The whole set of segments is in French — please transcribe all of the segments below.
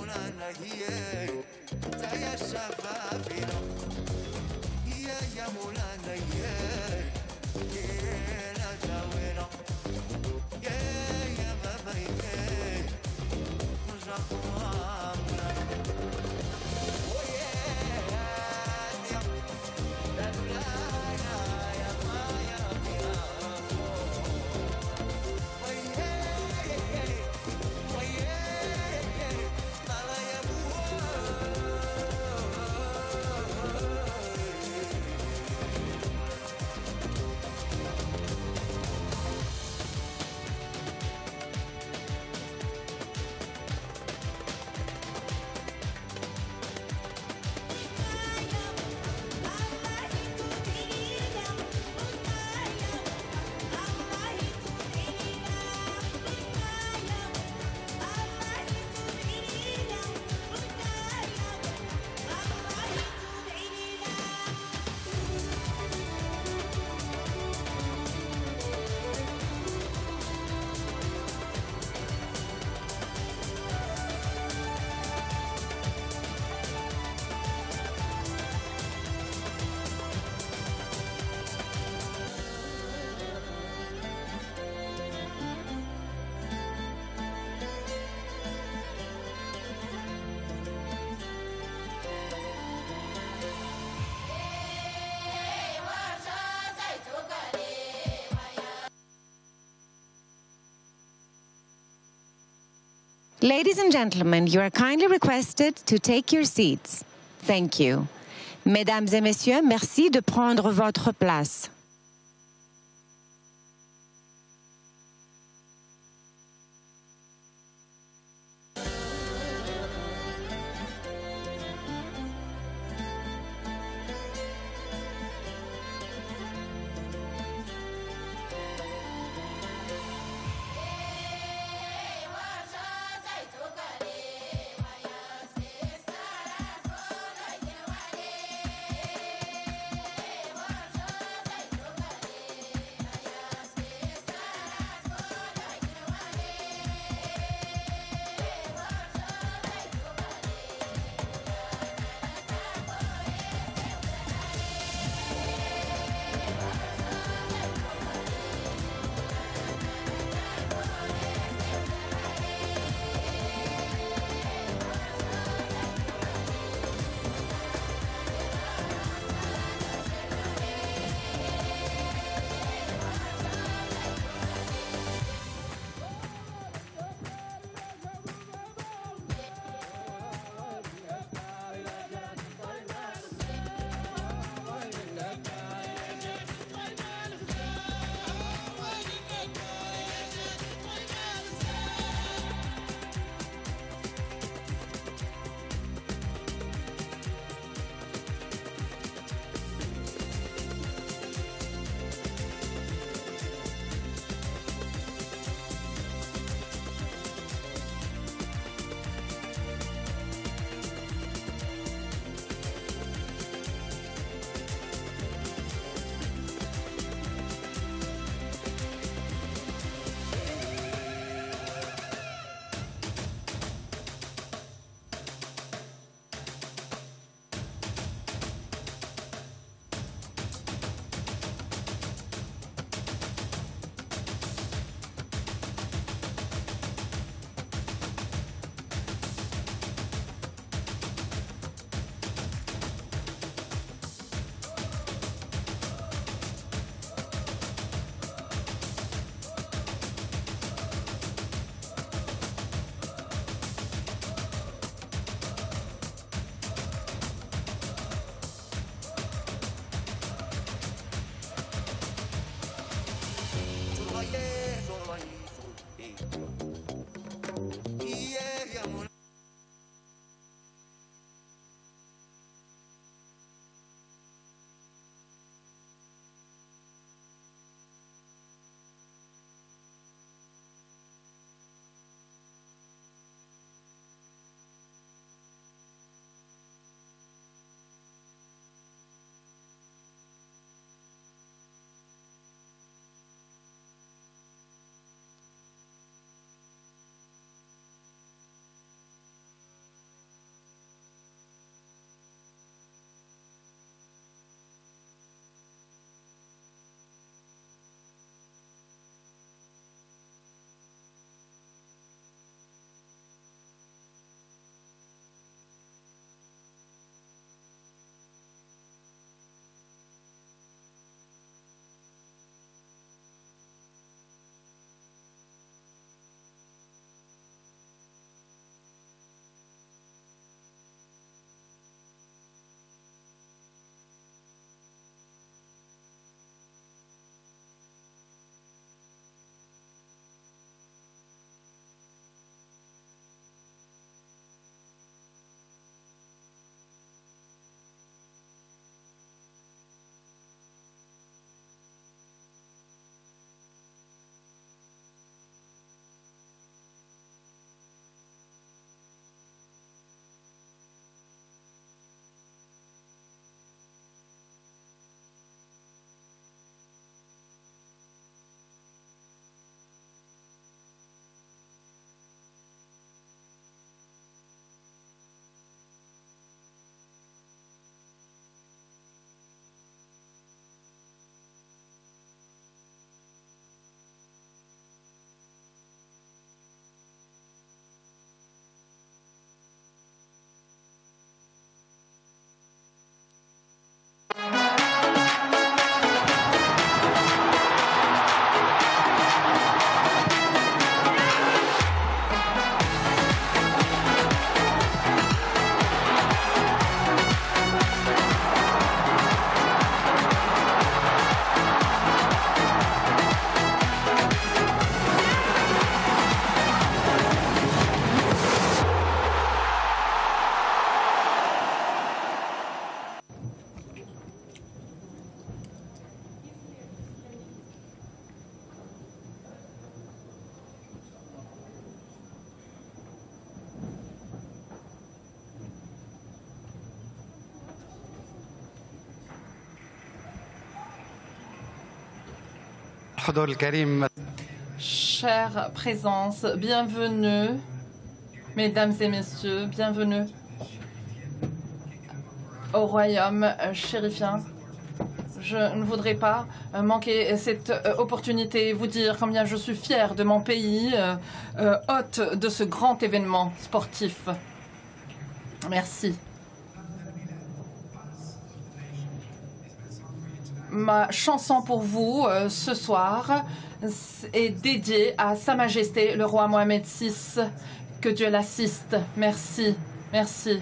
مولانا هي يا شبابنا يا مولانا لا جاوينا يا بابا رجع قوامنا Ladies and gentlemen, you are kindly requested to take your seats. Thank you. Mesdames et messieurs, merci de prendre votre place. الحضور الكريم. Chère présence, bienvenue, mesdames et messieurs, bienvenue au royaume chérifien. Je ne voudrais pas manquer cette opportunité et vous dire combien je suis fière de mon pays, hôte de ce grand événement sportif. Merci. Ma chanson pour vous ce soir est dédiée à Sa Majesté le roi Mohamed VI. Que Dieu l'assiste. Merci. Merci.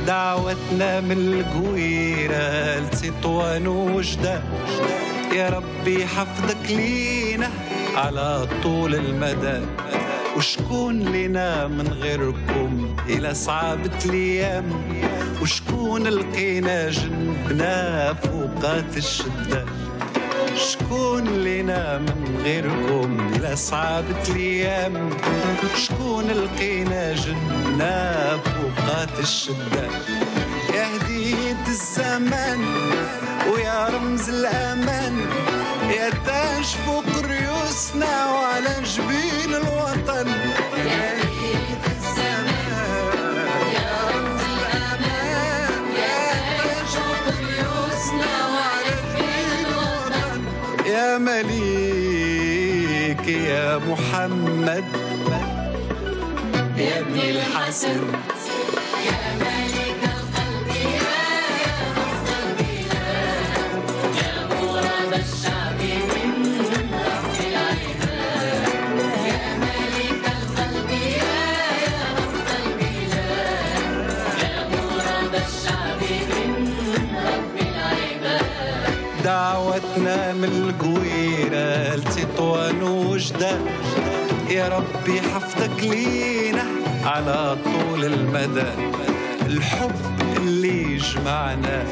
دعوتنا من القويرة لتطوان وجدة، يا ربي حفظك لينا على طول المدى. وشكون لنا من غيركم إلى صعبة الأيام، وشكون لقينا جنبنا فوقات الشدة. شكون لنا من غيركم إلى صعبة الأيام، شكون لقينا جنبنا فوقات الشدة. يا هدية الزمان ويا رمز الأمان، يا تاج فوق ريوسنا وعلى جبين الوطن. يا هدية الزمان يا رمز الأمان، يا تاج فوق ريوسنا وعلى جبين الوطن. يا مليك يا محمد يا ابن الحسن، يا ملك القلب يا رفض البلاد، يا مراد الشعب من رب العباد. يا ملك القلب يا رفض البلاد، يا مراد الشعب من رب العباد. دعوتنا من القويرة لتطوان وجدة، يا ربي حفظك لينا على طول المدى. الحب اللي جمعنا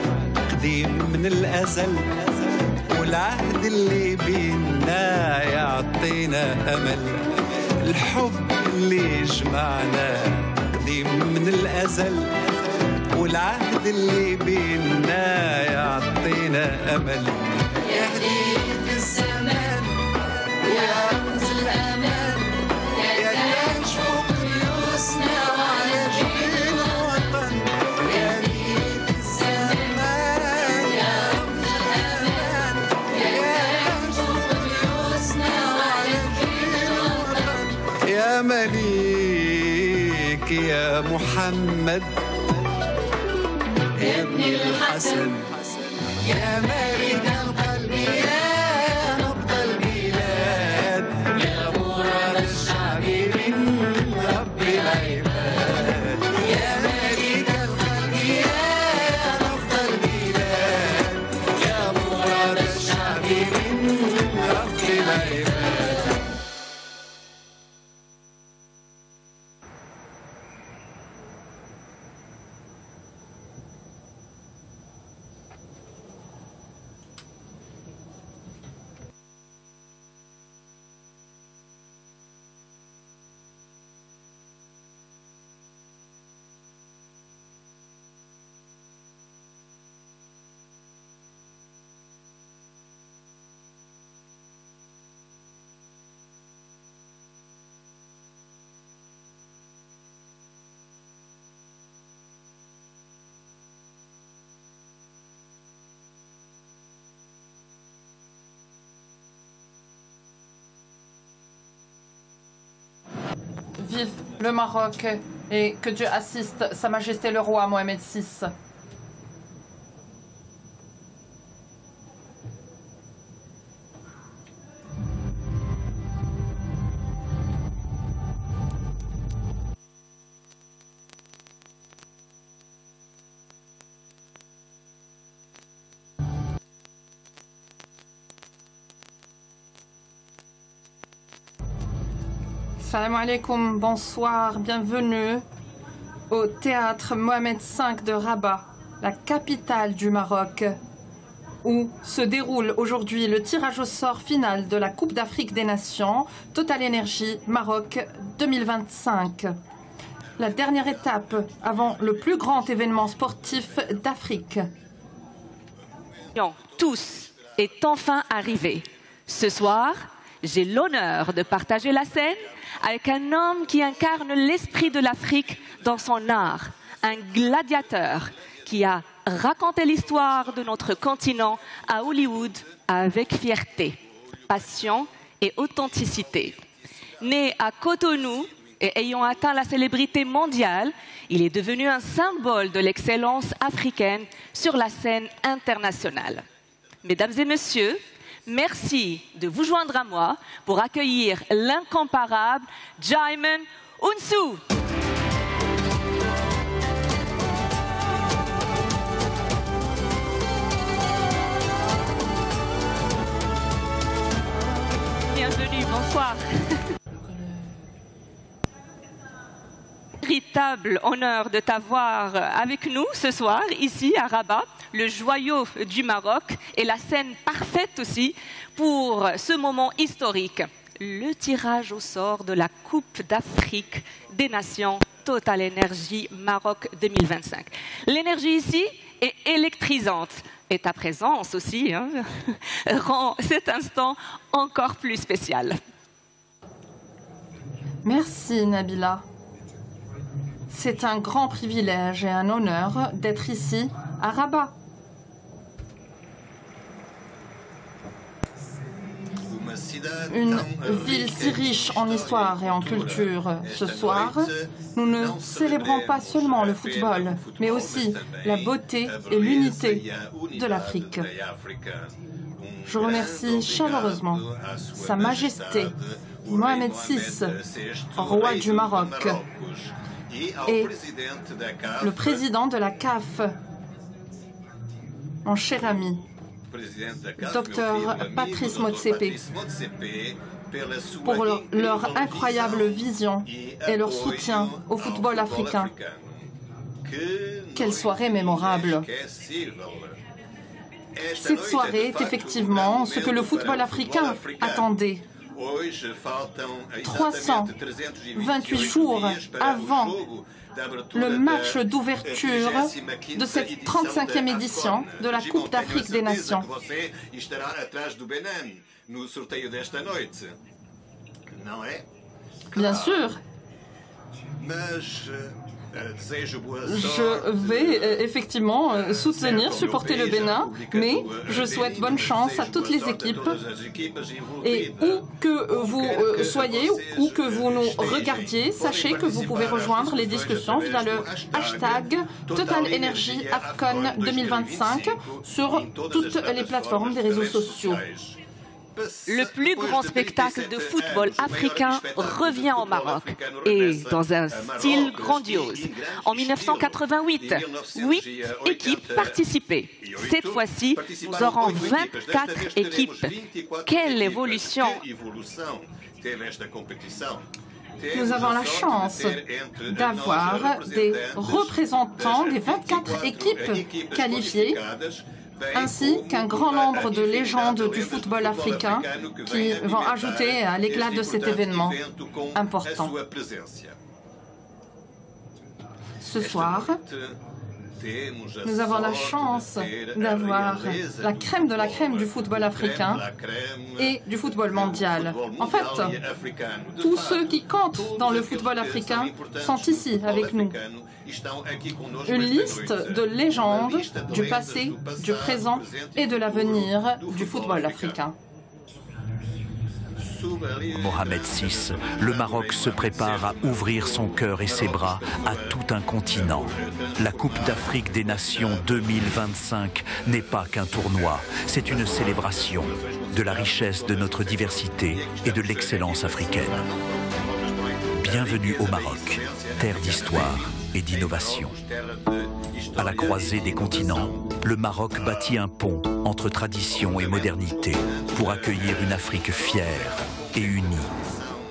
قديم من الأزل، والعهد اللي بينا يعطينا أمل. الحب اللي جمعنا قديم من الأزل، والعهد اللي بينا يعطينا أمل. يا هدية الزمان ويا رمز الأمان، يا تاج فوق ريوسنا وعلى جبين الوطن. يا هدية الزمان يا رمز الأمان، يا تاج فوق ريوسنا وعلى جبين الوطن. يا مليك يا محمد يا ابن الحسن، يا ملك القلب يا نبض البلاد، يا مراد الشعب من رب العباد. يا ملك القلب يا نبض البلاد، يا مراد الشعب من رب العباد. Vive le Maroc et que Dieu assiste Sa Majesté le roi Mohamed VI. Salam alaikum, bonsoir, bienvenue. au théâtre Mohamed V de Rabat, la capitale du Maroc, où se déroule aujourd'hui le tirage au sort final de la Coupe d'Afrique des Nations Total Energy Maroc 2025. La dernière étape avant le plus grand événement sportif d'Afrique. Tous est enfin arrivé. Ce soir, j'ai l'honneur de partager la scène avec un homme qui incarne l'esprit de l'Afrique dans son art, un gladiateur qui a raconté l'histoire de notre continent à Hollywood avec fierté, passion et authenticité. Né à Cotonou et ayant atteint la célébrité mondiale, il est devenu un symbole de l'excellence africaine sur la scène internationale. Mesdames et messieurs, merci de vous joindre à moi pour accueillir l'incomparable Djimon Hounsou. Bienvenue, bonsoir. Véritable honneur de t'avoir avec nous ce soir, ici à Rabat, le joyau du Maroc et la scène parfaite aussi pour ce moment historique, le tirage au sort de la Coupe d'Afrique des Nations Total Energy Maroc 2025. L'énergie ici est électrisante et ta présence aussi rend cet instant encore plus spécial. Merci Nabila. C'est un grand privilège et un honneur d'être ici à Rabat. Une ville si riche en histoire et en culture. Ce soir, nous ne célébrons pas seulement le football, mais aussi la beauté et l'unité de l'Afrique. Je remercie chaleureusement Sa Majesté Mohamed VI, roi du Maroc, et le président de la CAF, mon cher ami, Dr Patrice Motsepe, pour leur incroyable vision et leur soutien au football africain. Quelle soirée mémorable! Cette soirée est effectivement ce que le football africain attendait. 328 jours avant le match d'ouverture de cette 35e édition de la Coupe d'Afrique des Nations. Bien sûr. Je vais effectivement soutenir, supporter le Bénin, mais je souhaite bonne chance à toutes les équipes. Et où que vous soyez, où que vous nous regardiez, sachez que vous pouvez rejoindre les discussions via le hashtag Total Energy AFCON 2025 sur toutes les plateformes des réseaux sociaux. Le plus grand spectacle de football africain revient au Maroc et dans un style grandiose. En 1988, 8 équipes participaient. Cette fois-ci, nous aurons 24 équipes. Quelle évolution! Nous avons la chance d'avoir des représentants des 24 équipes qualifiées, ainsi qu'un grand nombre de légendes du football africain qui vont ajouter à l'éclat de cet événement important. Ce soir, nous avons la chance d'avoir la crème de la crème du football africain et du football mondial. En fait, tous ceux qui comptent dans le football africain sont ici avec nous. Une liste de légendes du passé, du présent et de l'avenir du football africain. Mohamed VI, le Maroc se prépare à ouvrir son cœur et ses bras à tout un continent. La Coupe d'Afrique des Nations 2025 n'est pas qu'un tournoi, c'est une célébration de la richesse de notre diversité et de l'excellence africaine. Bienvenue au Maroc, terre d'histoire et d'innovation. À la croisée des continents, le Maroc bâtit un pont entre tradition et modernité pour accueillir une Afrique fière et unie.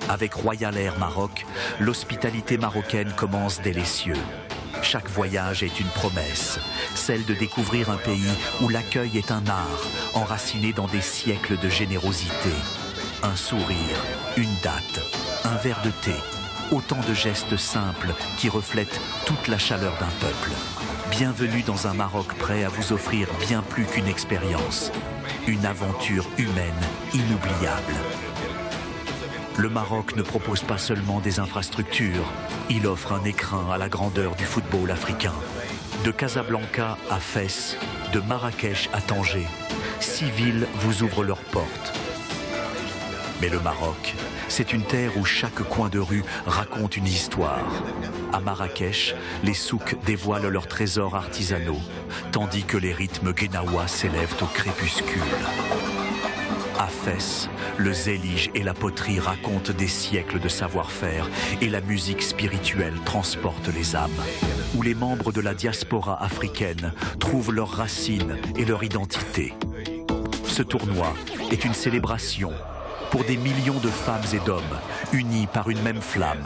Avec Royal Air Maroc, l'hospitalité marocaine commence dès les cieux. Chaque voyage est une promesse, celle de découvrir un pays où l'accueil est un art, enraciné dans des siècles de générosité. Un sourire, une date, un verre de thé, autant de gestes simples qui reflètent toute la chaleur d'un peuple. Bienvenue dans un Maroc prêt à vous offrir bien plus qu'une expérience, une aventure humaine inoubliable. Le Maroc ne propose pas seulement des infrastructures, il offre un écrin à la grandeur du football africain. De Casablanca à Fès, de Marrakech à Tanger, 6 villes vous ouvrent leurs portes. Mais le Maroc, c'est une terre où chaque coin de rue raconte une histoire. À Marrakech, les souks dévoilent leurs trésors artisanaux, tandis que les rythmes guénawa s'élèvent au crépuscule. À Fès, le zélige et la poterie racontent des siècles de savoir-faire et la musique spirituelle transporte les âmes. Où les membres de la diaspora africaine trouvent leurs racines et leur identité. Ce tournoi est une célébration pour des millions de femmes et d'hommes unis par une même flamme.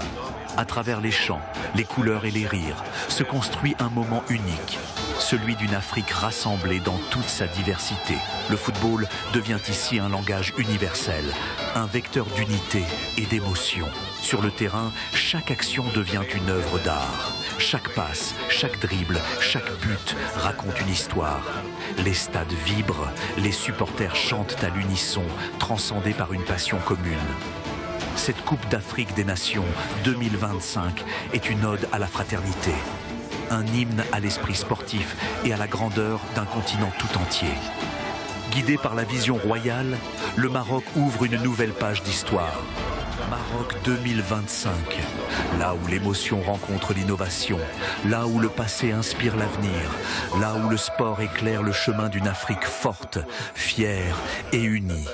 À travers les chants, les couleurs et les rires, se construit un moment unique, celui d'une Afrique rassemblée dans toute sa diversité. Le football devient ici un langage universel, un vecteur d'unité et d'émotion. Sur le terrain, chaque action devient une œuvre d'art. Chaque passe, chaque dribble, chaque but raconte une histoire. Les stades vibrent, les supporters chantent à l'unisson, transcendés par une passion commune. Cette Coupe d'Afrique des Nations 2025 est une ode à la fraternité, un hymne à l'esprit sportif et à la grandeur d'un continent tout entier. Guidé par la vision royale, le Maroc ouvre une nouvelle page d'histoire. Maroc 2025, là où l'émotion rencontre l'innovation, là où le passé inspire l'avenir, là où le sport éclaire le chemin d'une Afrique forte, fière et unie.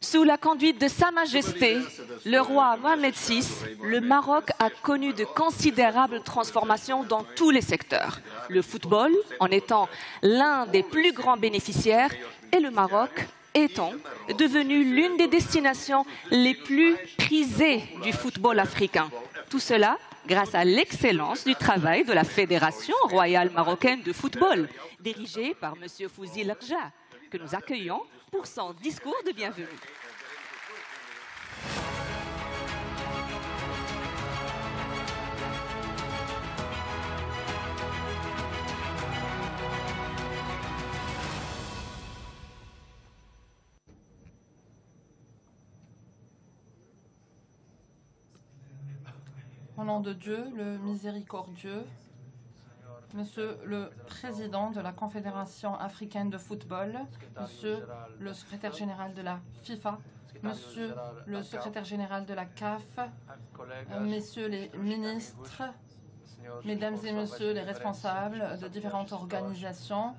Sous la conduite de Sa Majesté, le roi Mohamed VI, le Maroc a connu de considérables transformations dans tous les secteurs. Le football en étant l'un des plus grands bénéficiaires et le Maroc étant devenu l'une des destinations les plus prisées du football africain. Tout cela grâce à l'excellence du travail de la Fédération royale marocaine de football, dirigée par M. Fouzi Lakja, que nous accueillons pour son discours de bienvenue. Au nom de Dieu, le miséricordieux, Monsieur le Président de la Confédération africaine de football, Monsieur le Secrétaire général de la FIFA, Monsieur le Secrétaire général de la CAF, Messieurs les ministres, Mesdames et Messieurs les responsables de différentes organisations,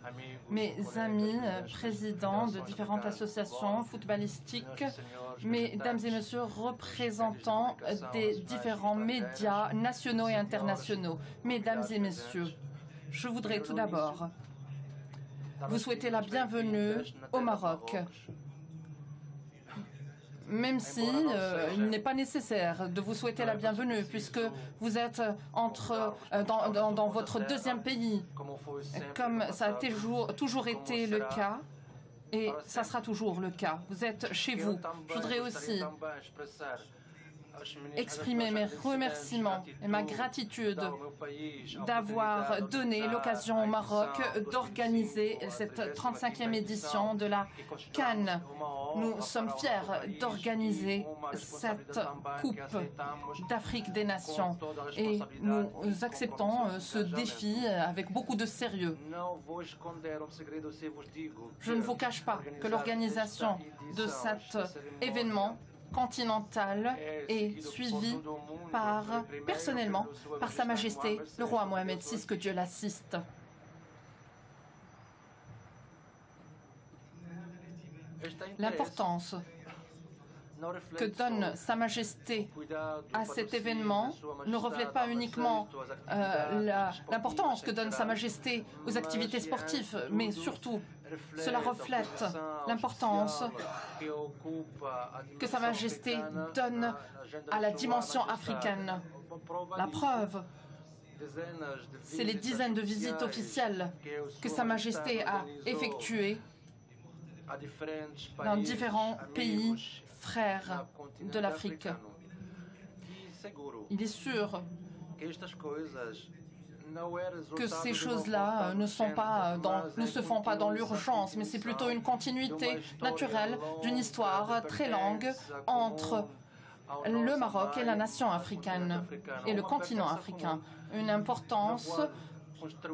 mes amis présidents de différentes associations footballistiques, Mesdames et Messieurs représentants des différents médias nationaux et internationaux, Mesdames et Messieurs, je voudrais tout d'abord vous souhaiter la bienvenue au Maroc. Même si il n'est pas nécessaire de vous souhaiter la bienvenue, puisque vous êtes dans votre deuxième pays, comme ça a toujours été le cas, et ça sera toujours le cas. Vous êtes chez vous. Je voudrais aussi exprimer mes remerciements et ma gratitude d'avoir donné l'occasion au Maroc d'organiser cette 35e édition de la CAN. Nous sommes fiers d'organiser cette Coupe d'Afrique des Nations et nous acceptons ce défi avec beaucoup de sérieux. Je ne vous cache pas que l'organisation de cet événement continental est suivi personnellement par Sa Majesté le roi Mohamed VI, que Dieu l'assiste. L'importance que donne Sa Majesté à cet événement ne reflète pas uniquement l'importance que donne Sa Majesté aux activités sportives, mais surtout, cela reflète l'importance que Sa Majesté donne à la dimension africaine. La preuve, c'est les dizaines de visites officielles que Sa Majesté a effectuées dans différents pays frères de l'Afrique. Il est sûr que ces choses-là ne se font pas dans l'urgence, mais c'est plutôt une continuité naturelle d'une histoire très longue entre le Maroc et la nation africaine et le continent africain. Une importance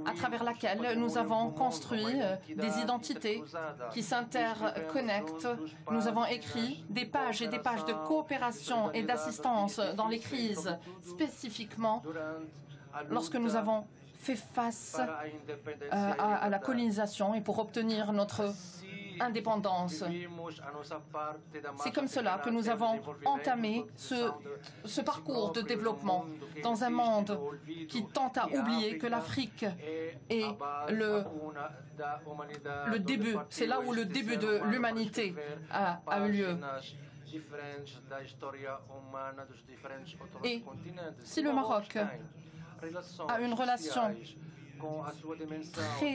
à travers laquelle nous avons construit des identités qui s'interconnectent. Nous avons écrit des pages et des pages de coopération et d'assistance dans les crises, spécifiquement lorsque nous avons fait face à la colonisation et pour obtenir notre indépendance. C'est comme cela que nous avons entamé ce parcours de développement dans un monde qui tente à oublier que l'Afrique est le début, c'est là où le début de l'humanité a eu lieu. Et si le Maroc a une relation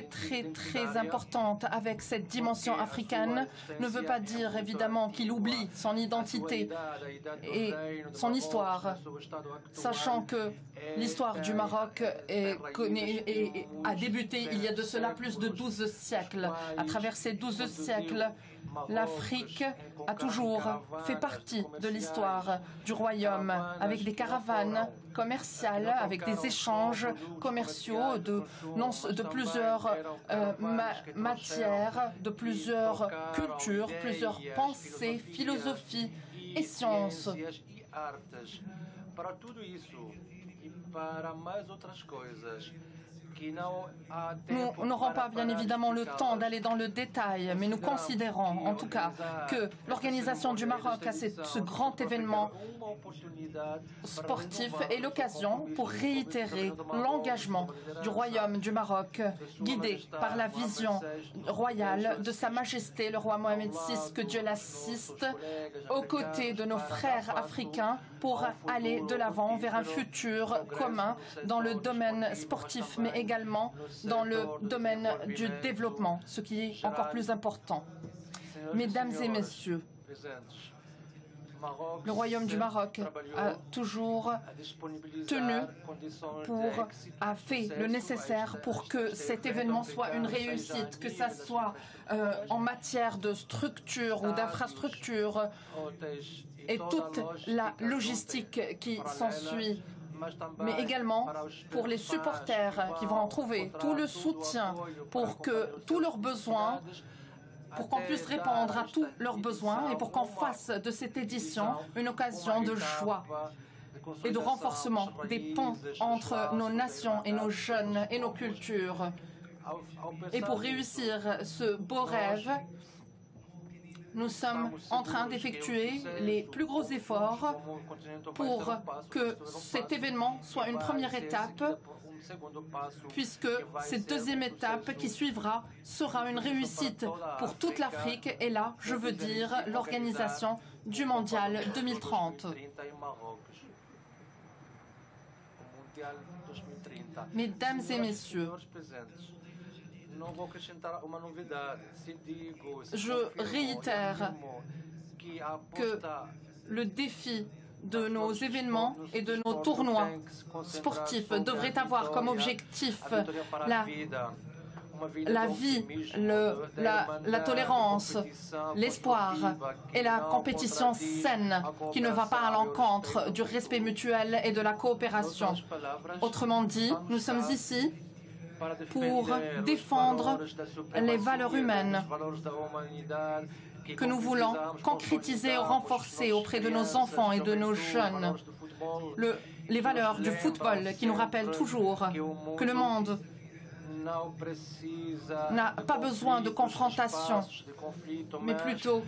très importante avec cette dimension africaine, ne veut pas dire évidemment qu'il oublie son identité et son histoire, sachant que l'histoire du Maroc a débuté il y a de cela plus de 12 siècles. À travers ces 12 siècles, l'Afrique a toujours fait partie de l'histoire du royaume, avec des caravanes commerciales, avec des échanges commerciaux de plusieurs matières, de plusieurs cultures, plusieurs pensées, philosophies et sciences. Nous n'aurons pas bien évidemment le temps d'aller dans le détail, mais nous considérons en tout cas que l'organisation du Maroc à ce grand événement sportif est l'occasion pour réitérer l'engagement du Royaume du Maroc, guidé par la vision royale de Sa Majesté le roi Mohamed VI, que Dieu l'assiste, aux côtés de nos frères africains pour aller de l'avant vers un futur commun dans le domaine sportif, mais également dans le domaine du développement, ce qui est encore plus important. Mesdames et messieurs, le Royaume du Maroc a toujours a fait le nécessaire pour que cet événement soit une réussite, que ce soit en matière de structure ou d'infrastructure et toute la logistique qui s'ensuit, mais également pour les supporters qui vont en trouver tout le soutien pour que tous leurs besoins, pour qu'on puisse répondre à tous leurs besoins et pour qu'on fasse de cette édition une occasion de joie et de renforcement des ponts entre nos nations et nos jeunes et nos cultures. Et pour réussir ce beau rêve, nous sommes en train d'effectuer les plus gros efforts pour que cet événement soit une première étape, puisque cette deuxième étape qui suivra sera une réussite pour toute l'Afrique, et là, je veux dire l'organisation du Mondial 2030. Mesdames et messieurs, je réitère que le défi de nos événements et de nos tournois sportifs devrait avoir comme objectif la vie, la tolérance, l'espoir et la compétition saine qui ne va pas à l'encontre du respect mutuel et de la coopération. Autrement dit, nous sommes ici pour défendre les valeurs humaines que nous voulons concrétiser et renforcer auprès de nos enfants et de nos jeunes. Les valeurs du football qui nous rappellent toujours que le monde n'a pas besoin de confrontation, mais plutôt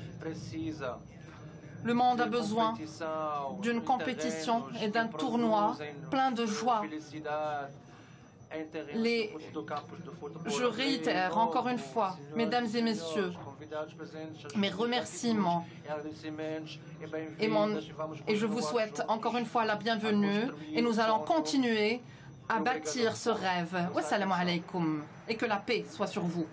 Le monde a besoin d'une compétition et d'un tournoi plein de joie. Je réitère encore une fois, mesdames et messieurs, mes remerciements et je vous souhaite encore une fois la bienvenue et nous allons continuer à bâtir ce rêve. Wassalamu alaikum et que la paix soit sur vous.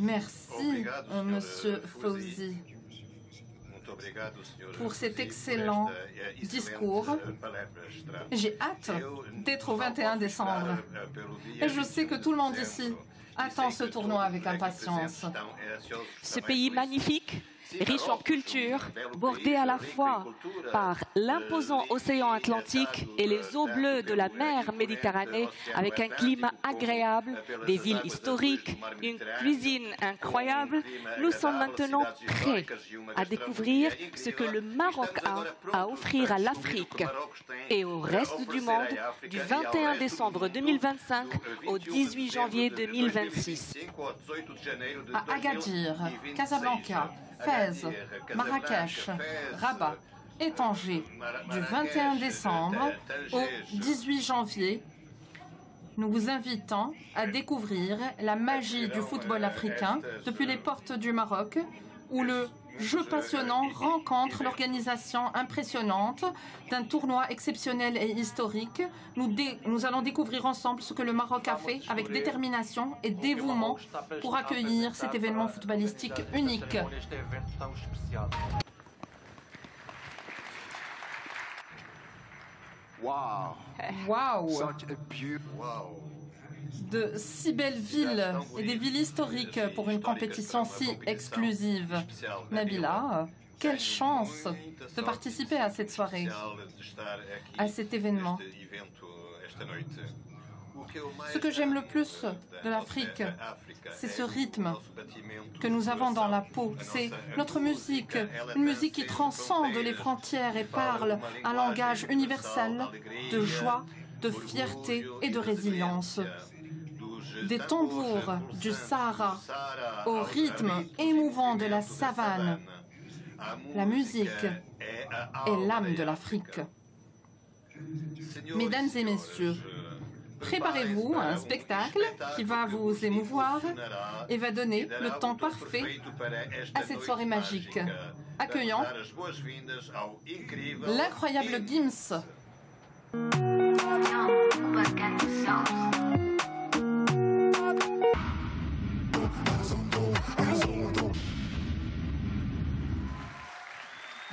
Merci, Monsieur Fawzi, pour cet excellent discours. J'ai hâte d'être au 21 décembre. Et je sais que tout le monde ici attend ce tournoi avec impatience. Ce pays magnifique, riche en culture, bordé à la fois par l'imposant océan Atlantique et les eaux bleues de la mer Méditerranée, avec un climat agréable, des villes historiques, une cuisine incroyable, nous sommes maintenant prêts à découvrir ce que le Maroc a à offrir à l'Afrique et au reste du monde du 21 décembre 2025 au 18 janvier 2026. À Agadir, Casablanca, Fès, Marrakech, Rabat et Tanger, du 21 décembre au 18 janvier, nous vous invitons à découvrir la magie du football africain depuis les portes du Maroc, où le jeu passionnant rencontre l'organisation impressionnante d'un tournoi exceptionnel et historique. Nous allons découvrir ensemble ce que le Maroc a fait avec détermination et dévouement pour accueillir cet événement footballistique unique. Waouh! De si belles villes et des villes historiques pour une compétition si exclusive. Nabila, quelle chance de participer à cette soirée, à cet événement. Ce que j'aime le plus de l'Afrique, c'est ce rythme que nous avons dans la peau. C'est notre musique, une musique qui transcende les frontières et parle un langage universel de joie, de fierté et de résilience. Des tambours du Sahara au rythme émouvant de la savane, la musique est l'âme de l'Afrique. Mesdames et messieurs, préparez-vous à un spectacle qui va vous émouvoir et va donner le temps parfait à cette soirée magique. Accueillons l'incroyable Gims.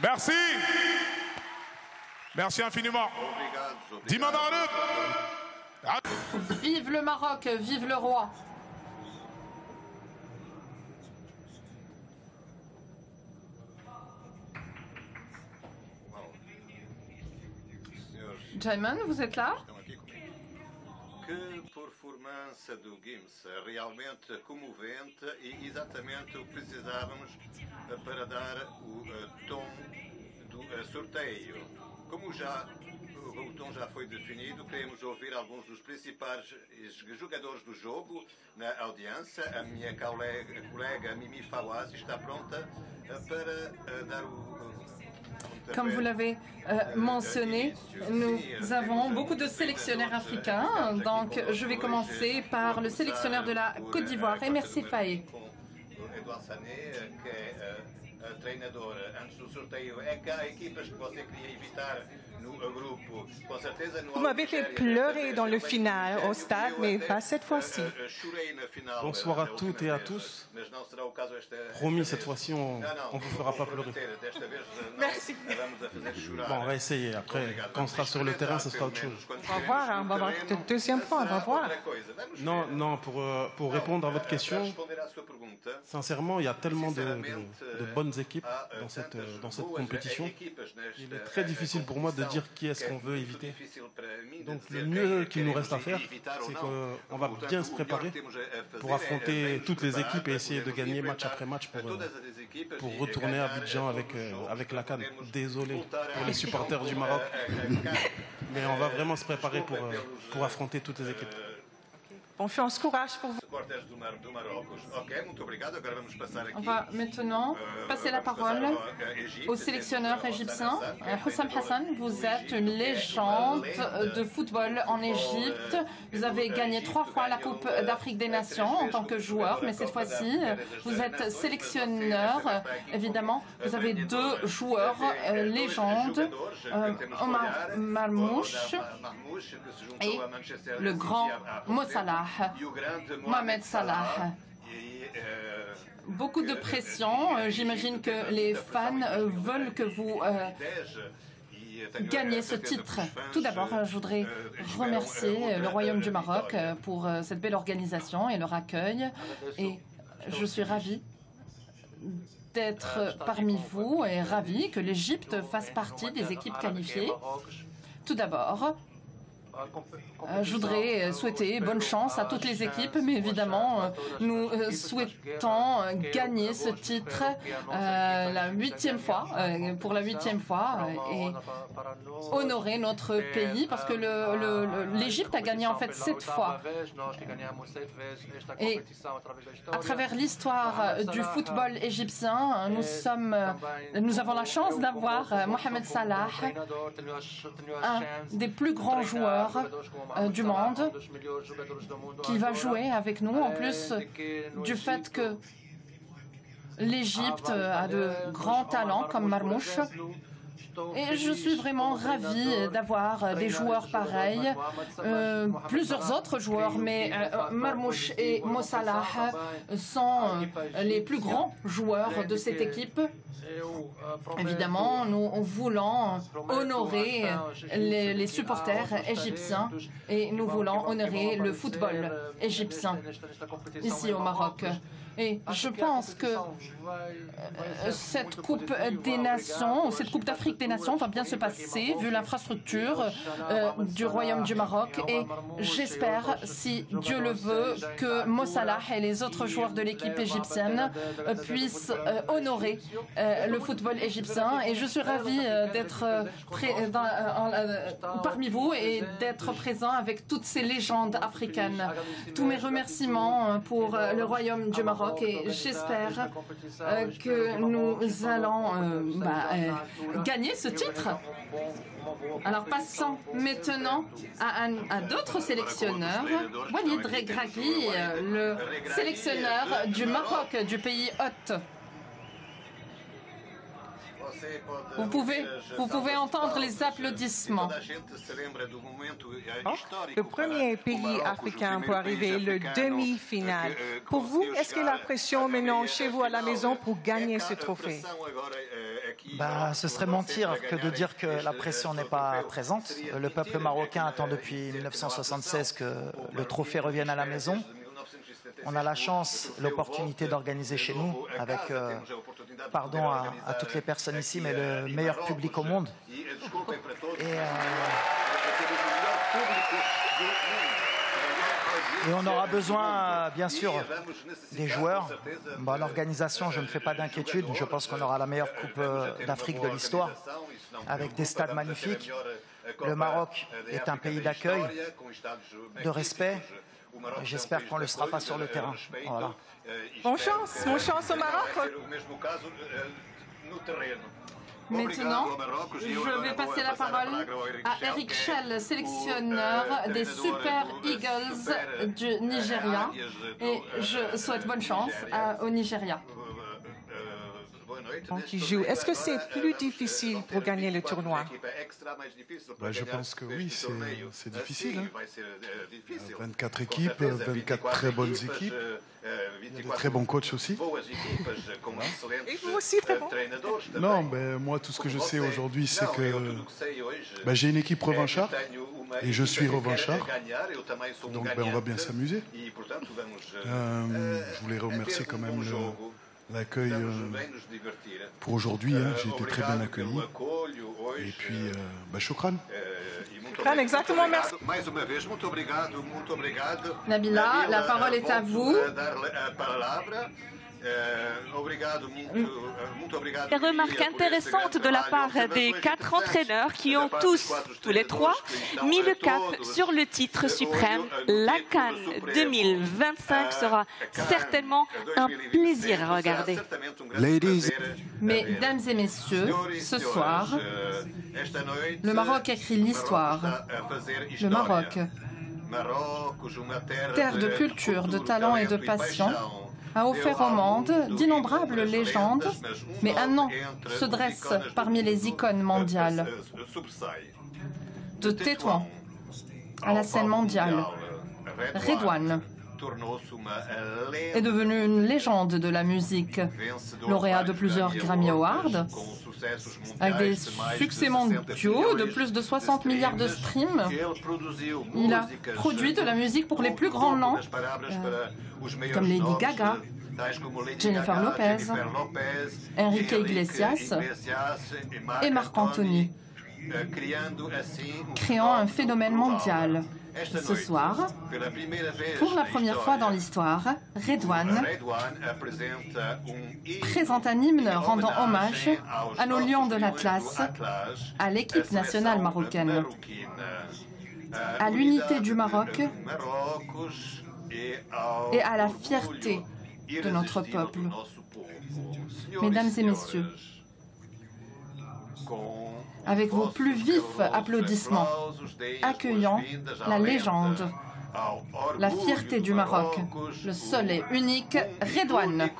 Merci. Merci infiniment. Vive le Maroc, vive le roi. Jaiman, vous êtes là? Que performance do Gims, realmente comovente e exatamente o que precisávamos para dar o tom do sorteio. Como o tom já foi definido, queremos ouvir alguns dos principais jogadores do jogo na audiência. A minha colega Mimi Fawaz está pronta para dar o... Comme vous l'avez mentionné, nous avons beaucoup de sélectionneurs africains. Donc, je vais commencer par le sélectionneur de la Côte d'Ivoire, Emerse Faé. Treinador, antes do sorteio, é que há equipas que você queria evitar no grupo. Com certeza Vous m'avez fait pleurer dans le final au stade, mais pas cette fois-ci. Bonsoir à toutes et à tous. Promis, cette fois-ci, on ne vous fera pas pleurer. Merci. Bon, on va essayer. Après, quand on sera sur le terrain, ce sera autre chose. On va voir, hein, on va voir la deuxième fois, on va voir. Non, pour répondre à votre question, sincèrement, il y a tellement de bonnes équipes dans cette compétition. Il est très difficile pour moi de dire qui est-ce qu'on veut éviter. Donc le mieux qu'il nous reste à faire, c'est qu'on va bien se préparer pour affronter toutes les équipes et essayer de gagner match après match pour retourner à Abidjan avec la CAN. Désolé pour les supporters du Maroc, mais on va vraiment se préparer pour affronter toutes les équipes. Bonne chance, courage pour vous. On va maintenant passer la parole au sélectionneur égyptien. Hussam Hassan, vous êtes une légende de football en Égypte. Vous avez gagné 3 fois la Coupe d'Afrique des Nations en tant que joueur, mais cette fois-ci, vous êtes sélectionneur. Évidemment, vous avez 2 joueurs légendes, Omar Marmouche et le grand Mo Salah, Mohamed Salah. Beaucoup de pression. J'imagine que les fans veulent que vous gagniez ce titre. Tout d'abord, je voudrais remercier le Royaume du Maroc pour cette belle organisation et leur accueil. Et je suis ravie d'être parmi vous et ravie que l'Égypte fasse partie des équipes qualifiées. Tout d'abord, je voudrais souhaiter bonne chance à toutes les équipes, mais évidemment, nous souhaitons gagner ce titre la 8e fois, pour la 8e fois, et honorer notre pays, parce que l'Égypte a gagné en fait 7 fois. Et à travers l'histoire du football égyptien, nous avons la chance d'avoir Mohamed Salah, un des plus grands joueurs du monde, qui va jouer avec nous, en plus du fait que l'Égypte a de grands talents comme Marmouche. Et je suis vraiment ravie d'avoir des joueurs pareils, plusieurs autres joueurs, mais Marmouche et Mo Salah sont les plus grands joueurs de cette équipe. Évidemment, nous voulons honorer les supporters égyptiens et nous voulons honorer le football égyptien ici au Maroc. Et je pense que cette Coupe des Nations, cette Coupe d'Afrique des Nations va bien se passer vu l'infrastructure du Royaume du Maroc. Et j'espère, si Dieu le veut, que Mo Salah et les autres joueurs de l'équipe égyptienne puissent honorer le football égyptien. Et je suis ravie d'être parmi vous et d'être présent avec toutes ces légendes africaines. Tous mes remerciements pour le Royaume du Maroc. Et j'espère que nous allons gagner ce titre. Alors passons maintenant à d'autres sélectionneurs. Walid Regragui, le sélectionneur du Maroc, du pays hôte. Vous pouvez entendre les applaudissements. Le premier pays africain pour arriver le demi-finale. Pour vous, est-ce que la pression maintenant chez vous à la maison pour gagner ce trophée? Ce serait mentir que de dire que la pression n'est pas présente. Le peuple marocain attend depuis 1976 que le trophée revienne à la maison. On a la chance, l'opportunité d'organiser chez nous, avec, pardon à toutes les personnes ici, mais le meilleur public au monde. Et on aura besoin, bien sûr, des joueurs. L'organisation, je ne fais pas d'inquiétude. Je pense qu'on aura la meilleure Coupe d'Afrique de l'histoire, avec des stades magnifiques. Le Maroc est un pays d'accueil, de respect. J'espère qu'on ne le sera pas sur le terrain. Voilà. Bonne chance au Maroc. Maintenant, je vais passer la parole à Eric Schell, sélectionneur des Super Eagles du Nigeria. Et je souhaite bonne chance au Nigeria. Qui joue. Est-ce que c'est plus difficile pour gagner le tournoi? Je pense que oui, c'est difficile. 24 équipes, 24 très bonnes équipes. Il y a de très bons coachs aussi. Et vous aussi, très bon. Non, moi, tout ce que je sais aujourd'hui, c'est que j'ai une équipe revancharde et je suis revanchard. Donc, on va bien s'amuser. Je voulais remercier quand même l'accueil pour aujourd'hui. J'ai été très bien accueilli. Et puis, shukran. Exactement, merci. Nabila, la parole est à vous. Des remarques intéressantes de la part des 4 entraîneurs qui ont tous les 3, mis le cap sur le titre suprême. La CAN 2025 sera certainement un plaisir à regarder. Mesdames et messieurs, ce soir, le Maroc écrit l'histoire. Le Maroc, terre de culture, de talent et de passion, a offert au monde d'innombrables légendes, mais un nom se dresse parmi les icônes mondiales. De Tétouan à la scène mondiale, Redouane est devenu une légende de la musique, lauréat de plusieurs Grammy Awards, avec des succès mondiaux de plus de 60 milliards de streams. Il a produit de la musique pour les plus grands noms, comme Lady Gaga, Jennifer Lopez, Enrique Iglesias et Marc Anthony, créant un phénomène mondial. Ce soir, pour la première fois dans l'histoire, Redouane présente un hymne rendant hommage à nos lions de l'Atlas, à l'équipe nationale marocaine, à l'unité du Maroc et à la fierté de notre peuple. Mesdames et messieurs, avec vos plus vifs applaudissements, accueillons la légende, la fierté du Maroc, le seul et unique Redouane.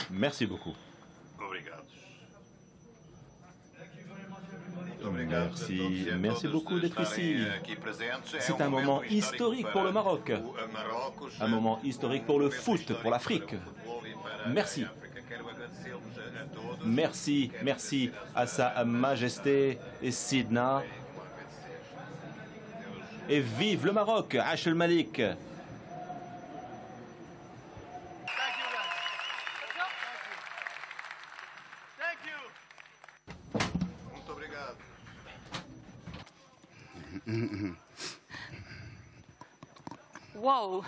Merci beaucoup. Merci beaucoup d'être ici. C'est un moment historique pour le Maroc, un moment historique pour le foot, pour l'Afrique. Merci. Merci à Sa Majesté Sidna. Et vive le Maroc, Ash El Malik. Wow.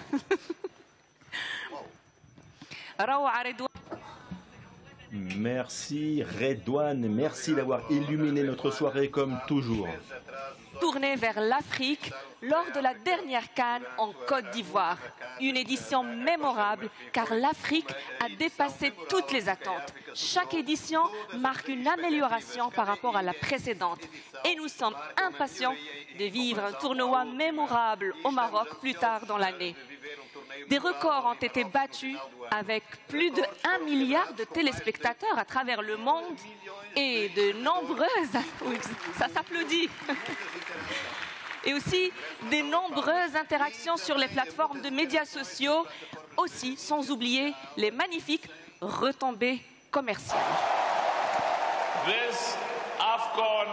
Merci Redouane, merci d'avoir illuminé notre soirée comme toujours. Tournée vers l'Afrique lors de la dernière CAN en Côte d'Ivoire. Une édition mémorable car l'Afrique a dépassé toutes les attentes. Chaque édition marque une amélioration par rapport à la précédente. Et nous sommes impatients de vivre un tournoi mémorable au Maroc plus tard dans l'année. Des records ont été battus avec plus de 1 milliard de téléspectateurs à travers le monde et de nombreuses... Oui, ça s'applaudit. Et aussi des nombreuses interactions sur les plateformes de médias sociaux, aussi sans oublier les magnifiques retombées commerciales. This AFCON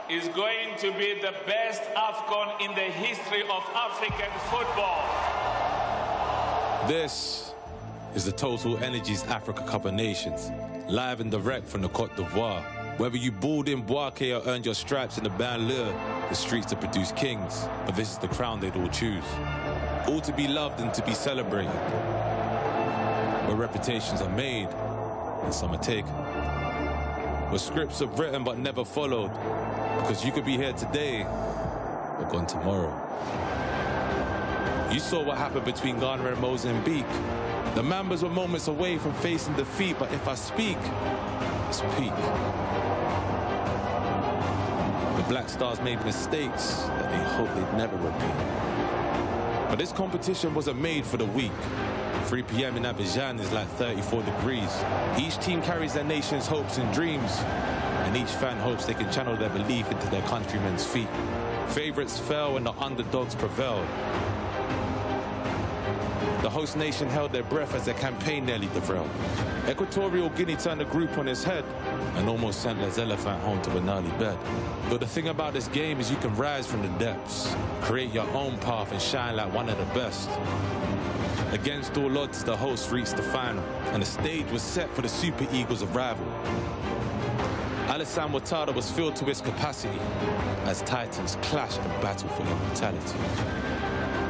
is going to be the best AFCON in the history of African football. This is the Total Energies Africa Cup of Nations, live and direct from the Côte d'Ivoire. Whether you balled in Boaké or earned your stripes in the banlieue, the streets to produce kings, but this is the crown they'd all choose. All to be loved and to be celebrated, where reputations are made and some are taken, where scripts are written but never followed, because you could be here today or gone tomorrow. You saw what happened between Ghana and Mozambique. The Mambas were moments away from facing defeat, but if I speak, it's peak. The Black Stars made mistakes that they hope they'd never repeat. But this competition wasn't made for the weak. 3 p.m. in Abidjan is like 34 degrees. Each team carries their nation's hopes and dreams, and each fan hopes they can channel their belief into their countrymen's feet. Favorites fell and the underdogs prevailed. The host nation held their breath as their campaign nearly derailed. Equatorial Guinea turned the group on its head and almost sent Les Elephants home to an early bed. But the thing about this game is you can rise from the depths, create your own path and shine like one of the best. Against all odds, the hosts reached the final, and the stage was set for the Super Eagles' arrival. Alassane Ouattara was filled to its capacity as Titans clashed and battled for immortality.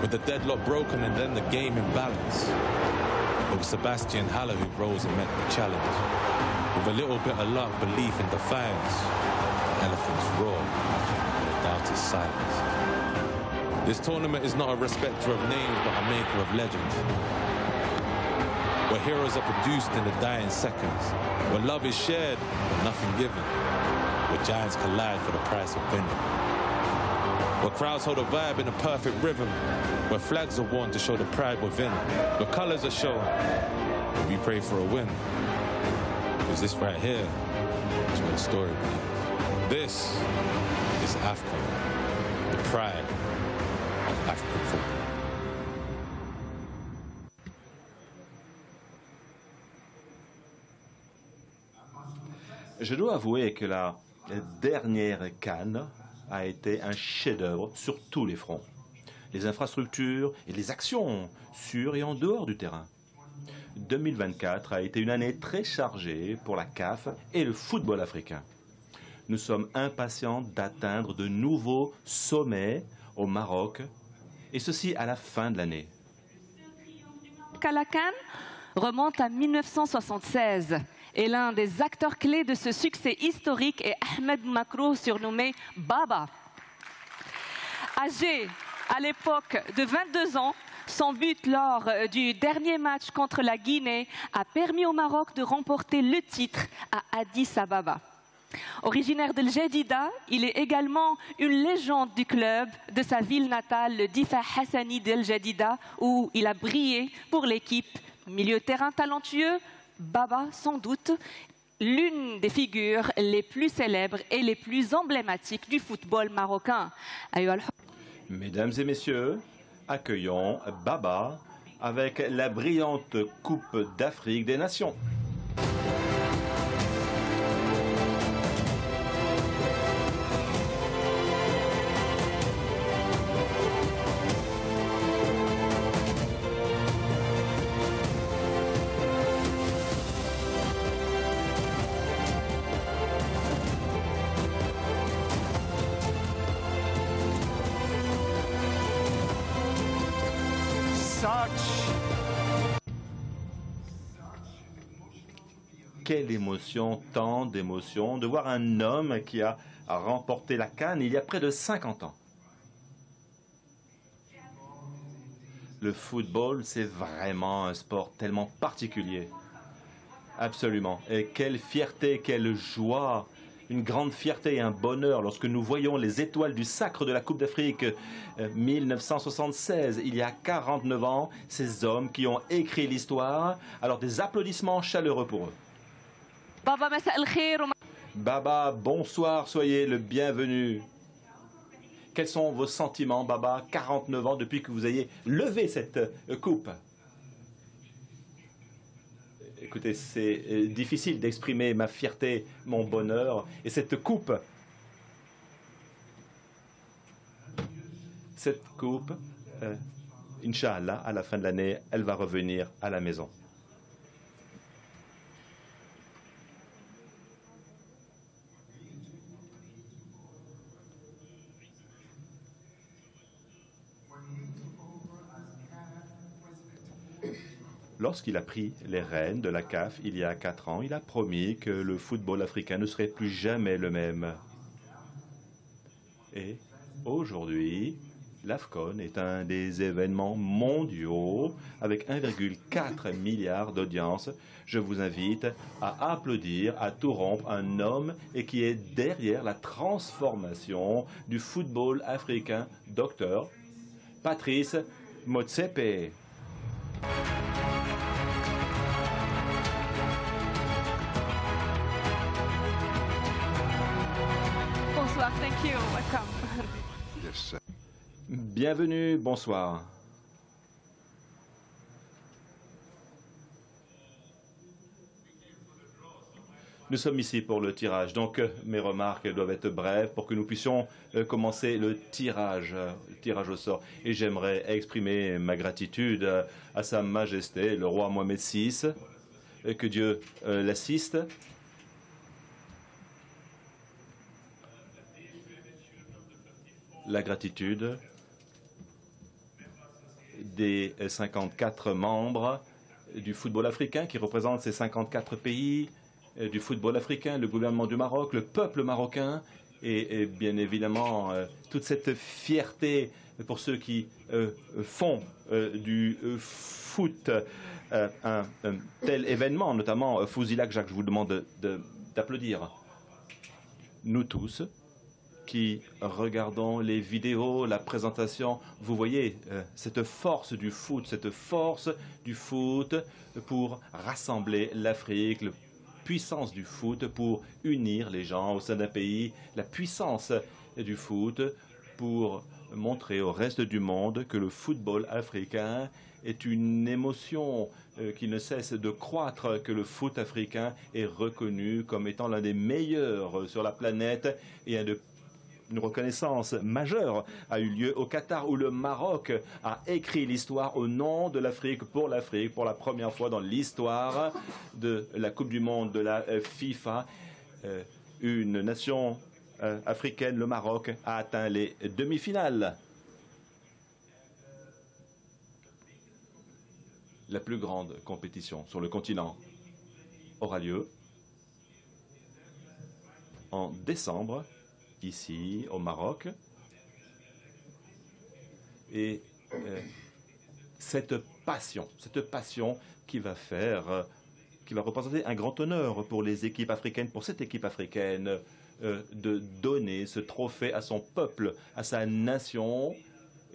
With the deadlock broken and then the game in balance, it was Sebastian Haller who rose and met the challenge. With a little bit of luck, belief and defiance, the elephants roared and the doubters silence. This tournament is not a respecter of names, but a maker of legends. Where heroes are produced in the dying seconds. Where love is shared, but nothing given. Where giants collide for the price of winning. Where crowds hold a vibe in a perfect rhythm. Where flags are worn to show the pride within. Where colors are shown. Where we pray for a win. Because this right here is where the story begins. This is AFCON, the pride of African football. Je dois avouer que la dernière CAN a été un chef-d'œuvre sur tous les fronts. Les infrastructures et les actions sur et en dehors du terrain. 2024 a été une année très chargée pour la CAF et le football africain. Nous sommes impatients d'atteindre de nouveaux sommets au Maroc, et ceci à la fin de l'année. La CAN remonte à 1976 et l'un des acteurs clés de ce succès historique est Ahmed Makrouf, surnommé Baba. Âgé à l'époque de 22 ans, son but lors du dernier match contre la Guinée a permis au Maroc de remporter le titre à Addis Ababa. Originaire de Jedida, il est également une légende du club de sa ville natale, le Difa Hassani d'El Jedida, où il a brillé pour l'équipe. Milieu de terrain talentueux, Baba, sans doute, l'une des figures les plus célèbres et les plus emblématiques du football marocain. Mesdames et messieurs, accueillons Baba avec la brillante Coupe d'Afrique des Nations. Quelle émotion, tant d'émotions, de voir un homme qui a remporté la CAN il y a près de 50 ans. Le football, c'est vraiment un sport tellement particulier. Absolument. Et quelle fierté, quelle joie, une grande fierté et un bonheur lorsque nous voyons les étoiles du sacre de la Coupe d'Afrique 1976, il y a 49 ans, ces hommes qui ont écrit l'histoire. Alors des applaudissements chaleureux pour eux. Baba, bonsoir, soyez le bienvenu. Quels sont vos sentiments, Baba, 49 ans depuis que vous ayez levé cette coupe? Écoutez, c'est difficile d'exprimer ma fierté, mon bonheur. Et cette coupe, Inch'Allah, à la fin de l'année, elle va revenir à la maison. Lorsqu'il a pris les rênes de la CAF il y a 4 ans, il a promis que le football africain ne serait plus jamais le même. Et aujourd'hui, l'AFCON est un des événements mondiaux avec 1,4 milliard d'audience. Je vous invite à applaudir à tout rompre un homme et qui est derrière la transformation du football africain, Dr Patrice Motsepe. Bonsoir, thank you, welcome. Bienvenue, bonsoir. Nous sommes ici pour le tirage, donc mes remarques doivent être brèves pour que nous puissions commencer le tirage au sort. Et j'aimerais exprimer ma gratitude à Sa Majesté, le roi Mohamed VI, que Dieu l'assiste. La gratitude des 54 membres du football africain qui représentent ces 54 pays du football africain, le gouvernement du Maroc, le peuple marocain et bien évidemment toute cette fierté pour ceux qui font du foot un tel événement, notamment Fouzilac Jacques, je vous demande d'applaudir. Nous tous qui regardons les vidéos, la présentation, vous voyez cette force du foot pour rassembler l'Afrique, la puissance du foot pour unir les gens au sein d'un pays, la puissance du foot pour montrer au reste du monde que le football africain est une émotion qui ne cesse de croître, que le foot africain est reconnu comme étant l'un des meilleurs sur la planète et une reconnaissance majeure a eu lieu au Qatar où le Maroc a écrit l'histoire au nom de l'Afrique, pour la première fois dans l'histoire de la Coupe du Monde de la FIFA. Une nation africaine, le Maroc, a atteint les demi-finales. La plus grande compétition sur le continent aura lieu en décembre, ici au Maroc. Et cette passion qui va représenter un grand honneur pour les équipes africaines, pour cette équipe africaine, de donner ce trophée à son peuple, à sa nation,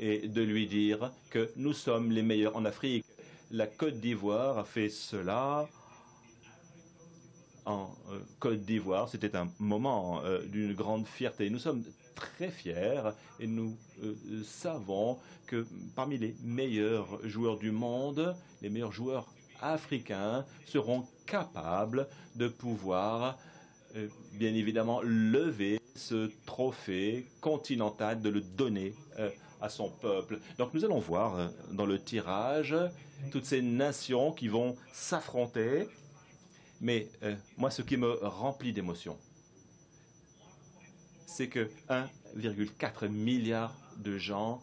et de lui dire que nous sommes les meilleurs en Afrique. La Côte d'Ivoire a fait cela. En Côte d'Ivoire, c'était un moment d'une grande fierté. Nous sommes très fiers et nous savons que parmi les meilleurs joueurs du monde, les meilleurs joueurs africains seront capables de pouvoir, bien évidemment, lever ce trophée continental, de le donner à son peuple. Donc nous allons voir dans le tirage toutes ces nations qui vont s'affronter. Mais moi, ce qui me remplit d'émotion, c'est que 1,4 milliard de gens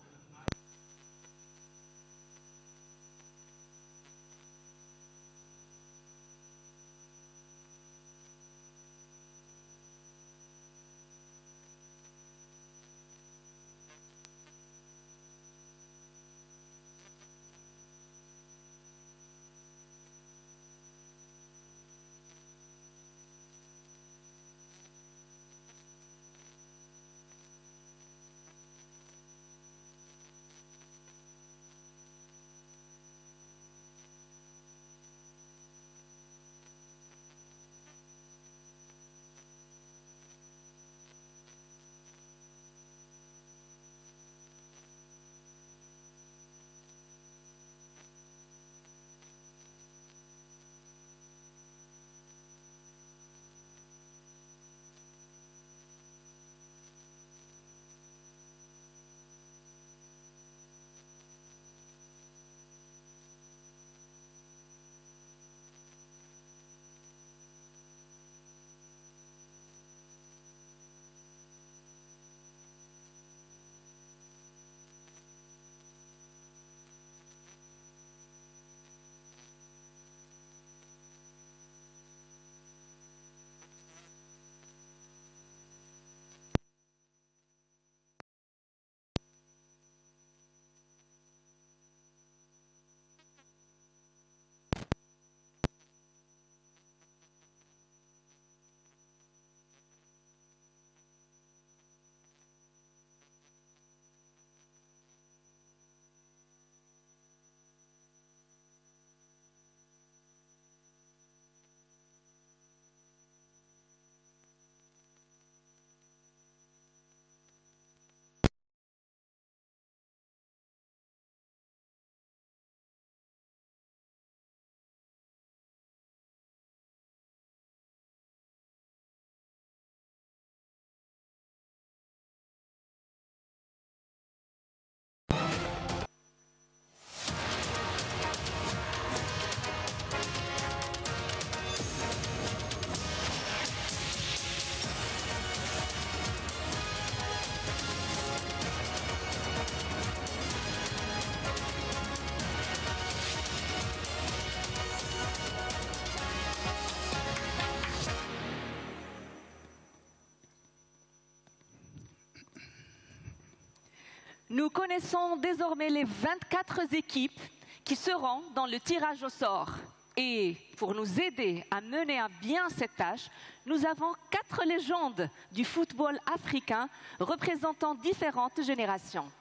Nous connaissons désormais les 24 équipes qui seront dans le tirage au sort. Et pour nous aider à mener à bien cette tâche, nous avons 4 légendes du football africain représentant différentes générations.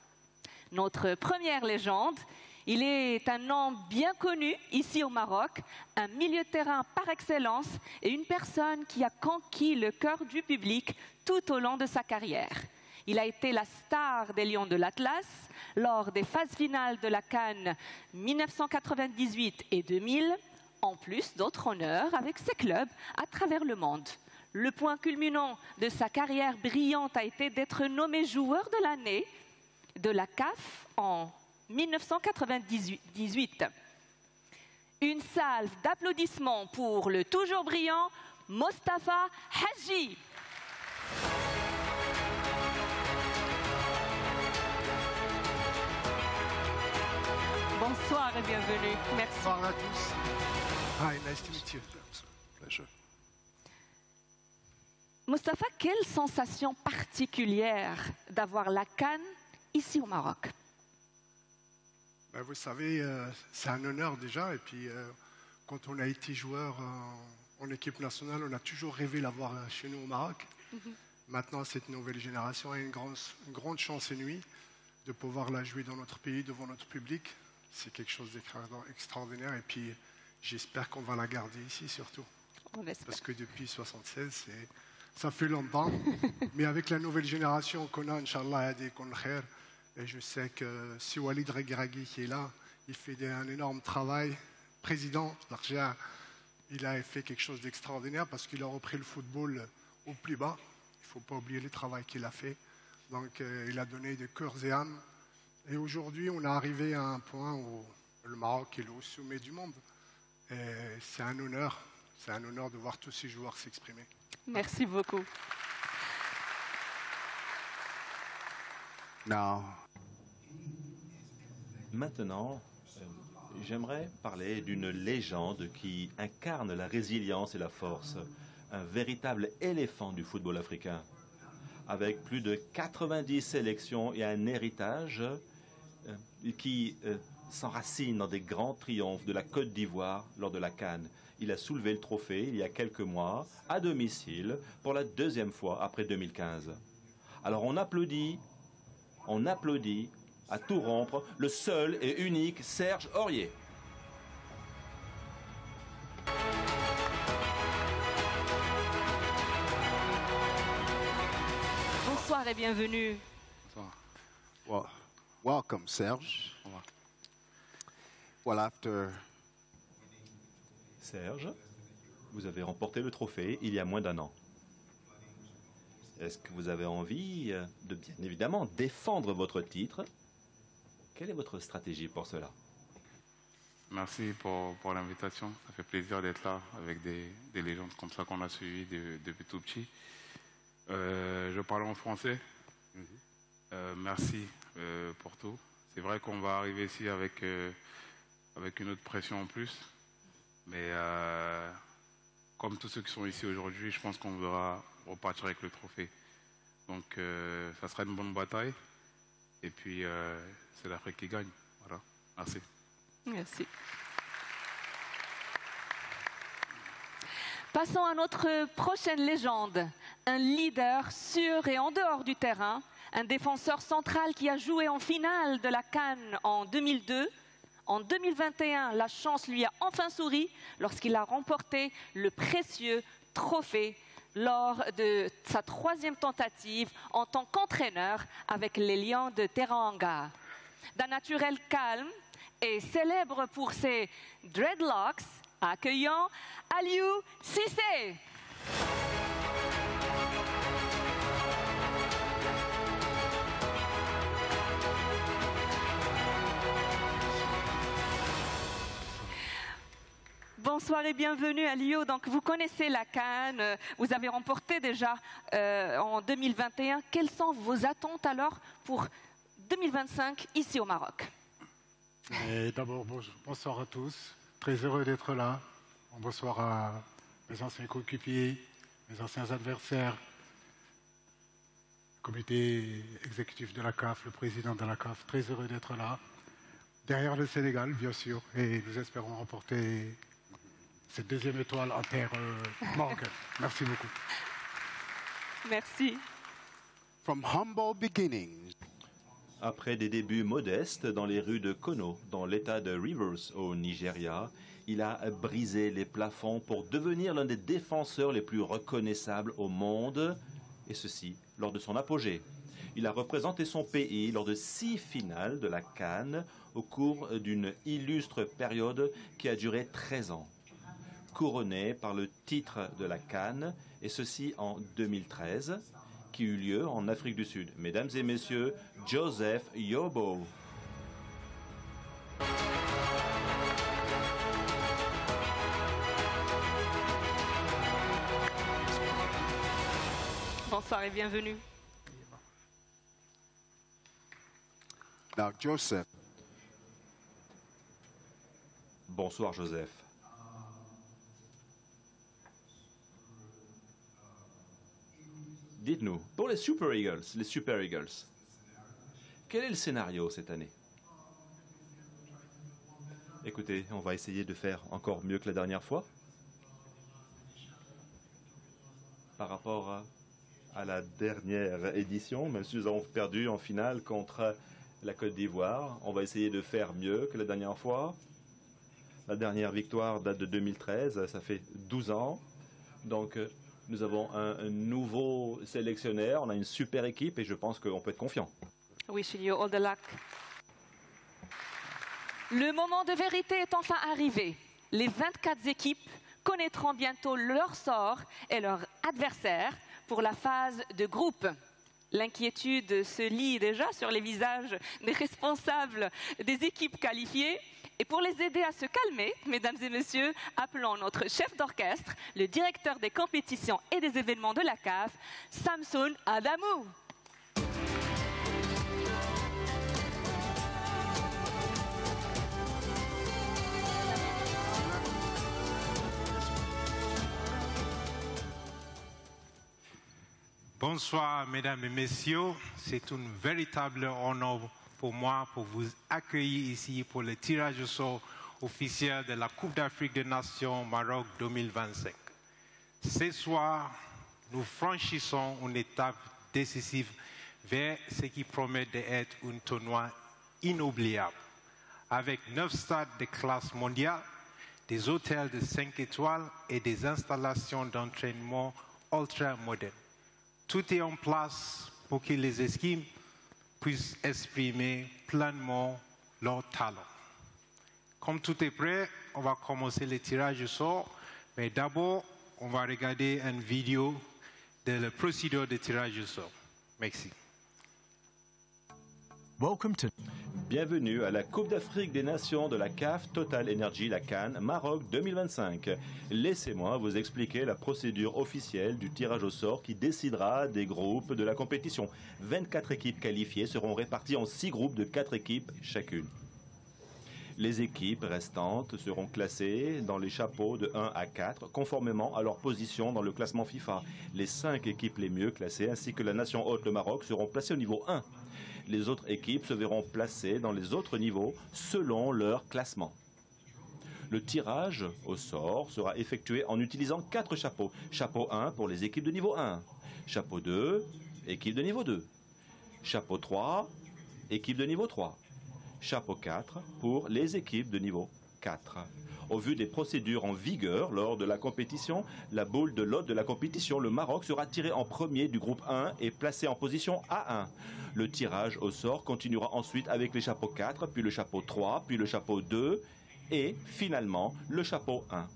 Notre première légende, il est un nom bien connu ici au Maroc, un milieu de terrain par excellence et une personne qui a conquis le cœur du public tout au long de sa carrière. Il a été la star des Lions de l'Atlas lors des phases finales de la CAN 1998 et 2000, en plus d'autres honneurs avec ses clubs à travers le monde. Le point culminant de sa carrière brillante a été d'être nommé joueur de l'année de la CAF en 1998. Une salve d'applaudissements pour le toujours brillant Mostafa Hadji. Bonsoir et bienvenue. Merci. Bonsoir à tous. Hi, nice to meet you. Pleasure. Mostafa, quelle sensation particulière d'avoir la CAN ici au Maroc? Ben, vous savez, c'est un honneur déjà. Et puis, quand on a été joueur en équipe nationale, on a toujours rêvé d'avoir chez nous au Maroc. Maintenant, cette nouvelle génération a une grande chance inouïe de pouvoir la jouer dans notre pays, devant notre public. C'est quelque chose d'extraordinaire. Et puis, j'espère qu'on va la garder ici surtout. Parce que depuis 1976, ça fait longtemps. Mais avec la nouvelle génération qu'on a, Inch'Allah, et je sais que si Walid Regragui qui est là, il fait un énorme travail. Président d'Argéa, il a fait quelque chose d'extraordinaire parce qu'il a repris le football au plus bas. Il ne faut pas oublier le travail qu'il a fait. Donc, il a donné de cœurs et âmes. Et aujourd'hui, on est arrivé à un point où le Maroc est au sommet du monde. Et c'est un honneur de voir tous ces joueurs s'exprimer. Merci beaucoup. Maintenant, j'aimerais parler d'une légende qui incarne la résilience et la force. Un véritable éléphant du football africain. Avec plus de 90 sélections et un héritage qui s'enracine dans des grands triomphes de la Côte d'Ivoire lors de la CAN. Il a soulevé le trophée il y a quelques mois, à domicile, pour la 2e fois après 2015. Alors on applaudit à tout rompre le seul et unique Serge Aurier. Bonsoir et bienvenue. Well, welcome, Serge. Well, after... Serge, vous avez remporté le trophée il y a moins d'1 an. Est-ce que vous avez envie de, bien évidemment, défendre votre titre? Quelle est votre stratégie pour cela? Merci pour l'invitation. Ça fait plaisir d'être là avec des légendes comme ça qu'on a suivies depuis tout petit. Je parle en français. Merci pour tout. C'est vrai qu'on va arriver ici avec une autre pression en plus. Mais comme tous ceux qui sont ici aujourd'hui, je pense qu'on verra repartir avec le trophée. Donc ça sera une bonne bataille. Et puis c'est l'Afrique qui gagne. Voilà. Merci. Merci. Passons à notre prochaine légende. Un leader sur et en dehors du terrain. Un défenseur central qui a joué en finale de la CAN en 2002. En 2021, la chance lui a enfin souri lorsqu'il a remporté le précieux trophée lors de sa 3e tentative en tant qu'entraîneur avec les Lions de Teranga. D'un naturel calme et célèbre pour ses dreadlocks, accueillons Aliou Cissé. Bonsoir et bienvenue à Lyon. Donc, vous connaissez la CAN, vous avez remporté déjà en 2021. Quelles sont vos attentes alors pour 2025 ici au Maroc? D'abord, bonsoir à tous. Très heureux d'être là. Bonsoir à mes anciens coéquipiers, mes anciens adversaires. comité exécutif de la CAF, le président de la CAF, très heureux d'être là. Derrière le Sénégal, bien sûr, et nous espérons remporter cette deuxième étoile en terre marocaine. Merci beaucoup. Merci. From humble beginnings. Après des débuts modestes dans les rues de Kono, dans l'état de Rivers au Nigeria, il a brisé les plafonds pour devenir l'un des défenseurs les plus reconnaissables au monde, et ceci lors de son apogée. Il a représenté son pays lors de 6 finales de la CAN au cours d'une illustre période qui a duré 13 ans. Couronné par le titre de la CAN, et ceci en 2013, qui eut lieu en Afrique du Sud. Mesdames et messieurs, Joseph Yobo. Bonsoir et bienvenue. Now, Joseph. Bonsoir, Joseph. Dites-nous, pour les Super Eagles, quel est le scénario cette année? Écoutez, on va essayer de faire encore mieux que la dernière fois. Par rapport à la dernière édition, même si nous avons perdu en finale contre la Côte d'Ivoire, on va essayer de faire mieux que la dernière fois. La dernière victoire date de 2013, ça fait 12 ans. Donc, nous avons un nouveau sélectionneur, on a une super équipe et je pense qu'on peut être confiant. Wishing you all the luck. Le moment de vérité est enfin arrivé. Les 24 équipes connaîtront bientôt leur sort et leur adversaire pour la phase de groupe. L'inquiétude se lit déjà sur les visages des responsables des équipes qualifiées. Et pour les aider à se calmer, mesdames et messieurs, appelons notre chef d'orchestre, le directeur des compétitions et des événements de la CAF, Samson Adamou. Bonsoir, mesdames et messieurs. C'est un véritable honneur pour moi pour vous accueillir ici pour le tirage au sort officiel de la Coupe d'Afrique des Nations Maroc 2025. Ce soir, nous franchissons une étape décisive vers ce qui promet d'être un tournoi inoubliable. Avec 9 stades de classe mondiale, des hôtels de 5 étoiles et des installations d'entraînement ultra modernes. Tout est en place pour que les équipes puissent exprimer pleinement leur talent. Comme tout est prêt, on va commencer le tirage au sort, mais d'abord, on va regarder une vidéo de la procédure de tirage au sort. Merci. Bienvenue à la Coupe d'Afrique des Nations de la CAF Total Energy, la CAN, Maroc 2025. Laissez-moi vous expliquer la procédure officielle du tirage au sort qui décidera des groupes de la compétition. 24 équipes qualifiées seront réparties en 6 groupes de 4 équipes chacune. Les équipes restantes seront classées dans les chapeaux de 1 à 4, conformément à leur position dans le classement FIFA. Les 5 équipes les mieux classées, ainsi que la nation hôte, le Maroc, seront placées au niveau 1. Les autres équipes se verront placées dans les autres niveaux selon leur classement. Le tirage au sort sera effectué en utilisant 4 chapeaux. Chapeau 1 pour les équipes de niveau 1. Chapeau 2, équipe de niveau 2. Chapeau 3, équipe de niveau 3. Chapeau 4 pour les équipes de niveau 4. Au vu des procédures en vigueur lors de la compétition, la boule de l'hôte de la compétition, le Maroc, sera tiré en premier du groupe 1 et placé en position A1. Le tirage au sort continuera ensuite avec les chapeaux 4, puis le chapeau 3, puis le chapeau 2 et finalement le chapeau 1.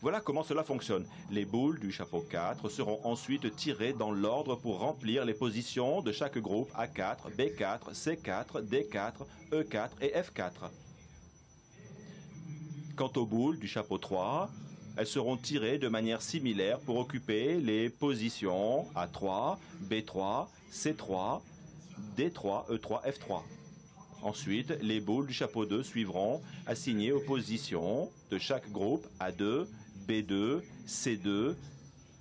Voilà comment cela fonctionne. Les boules du chapeau 4 seront ensuite tirées dans l'ordre pour remplir les positions de chaque groupe A4, B4, C4, D4, E4 et F4. Quant aux boules du chapeau 3, elles seront tirées de manière similaire pour occuper les positions A3, B3, C3, D3, E3, F3. Ensuite, les boules du chapeau 2 suivront, assignées aux positions de chaque groupe A2, B2, C2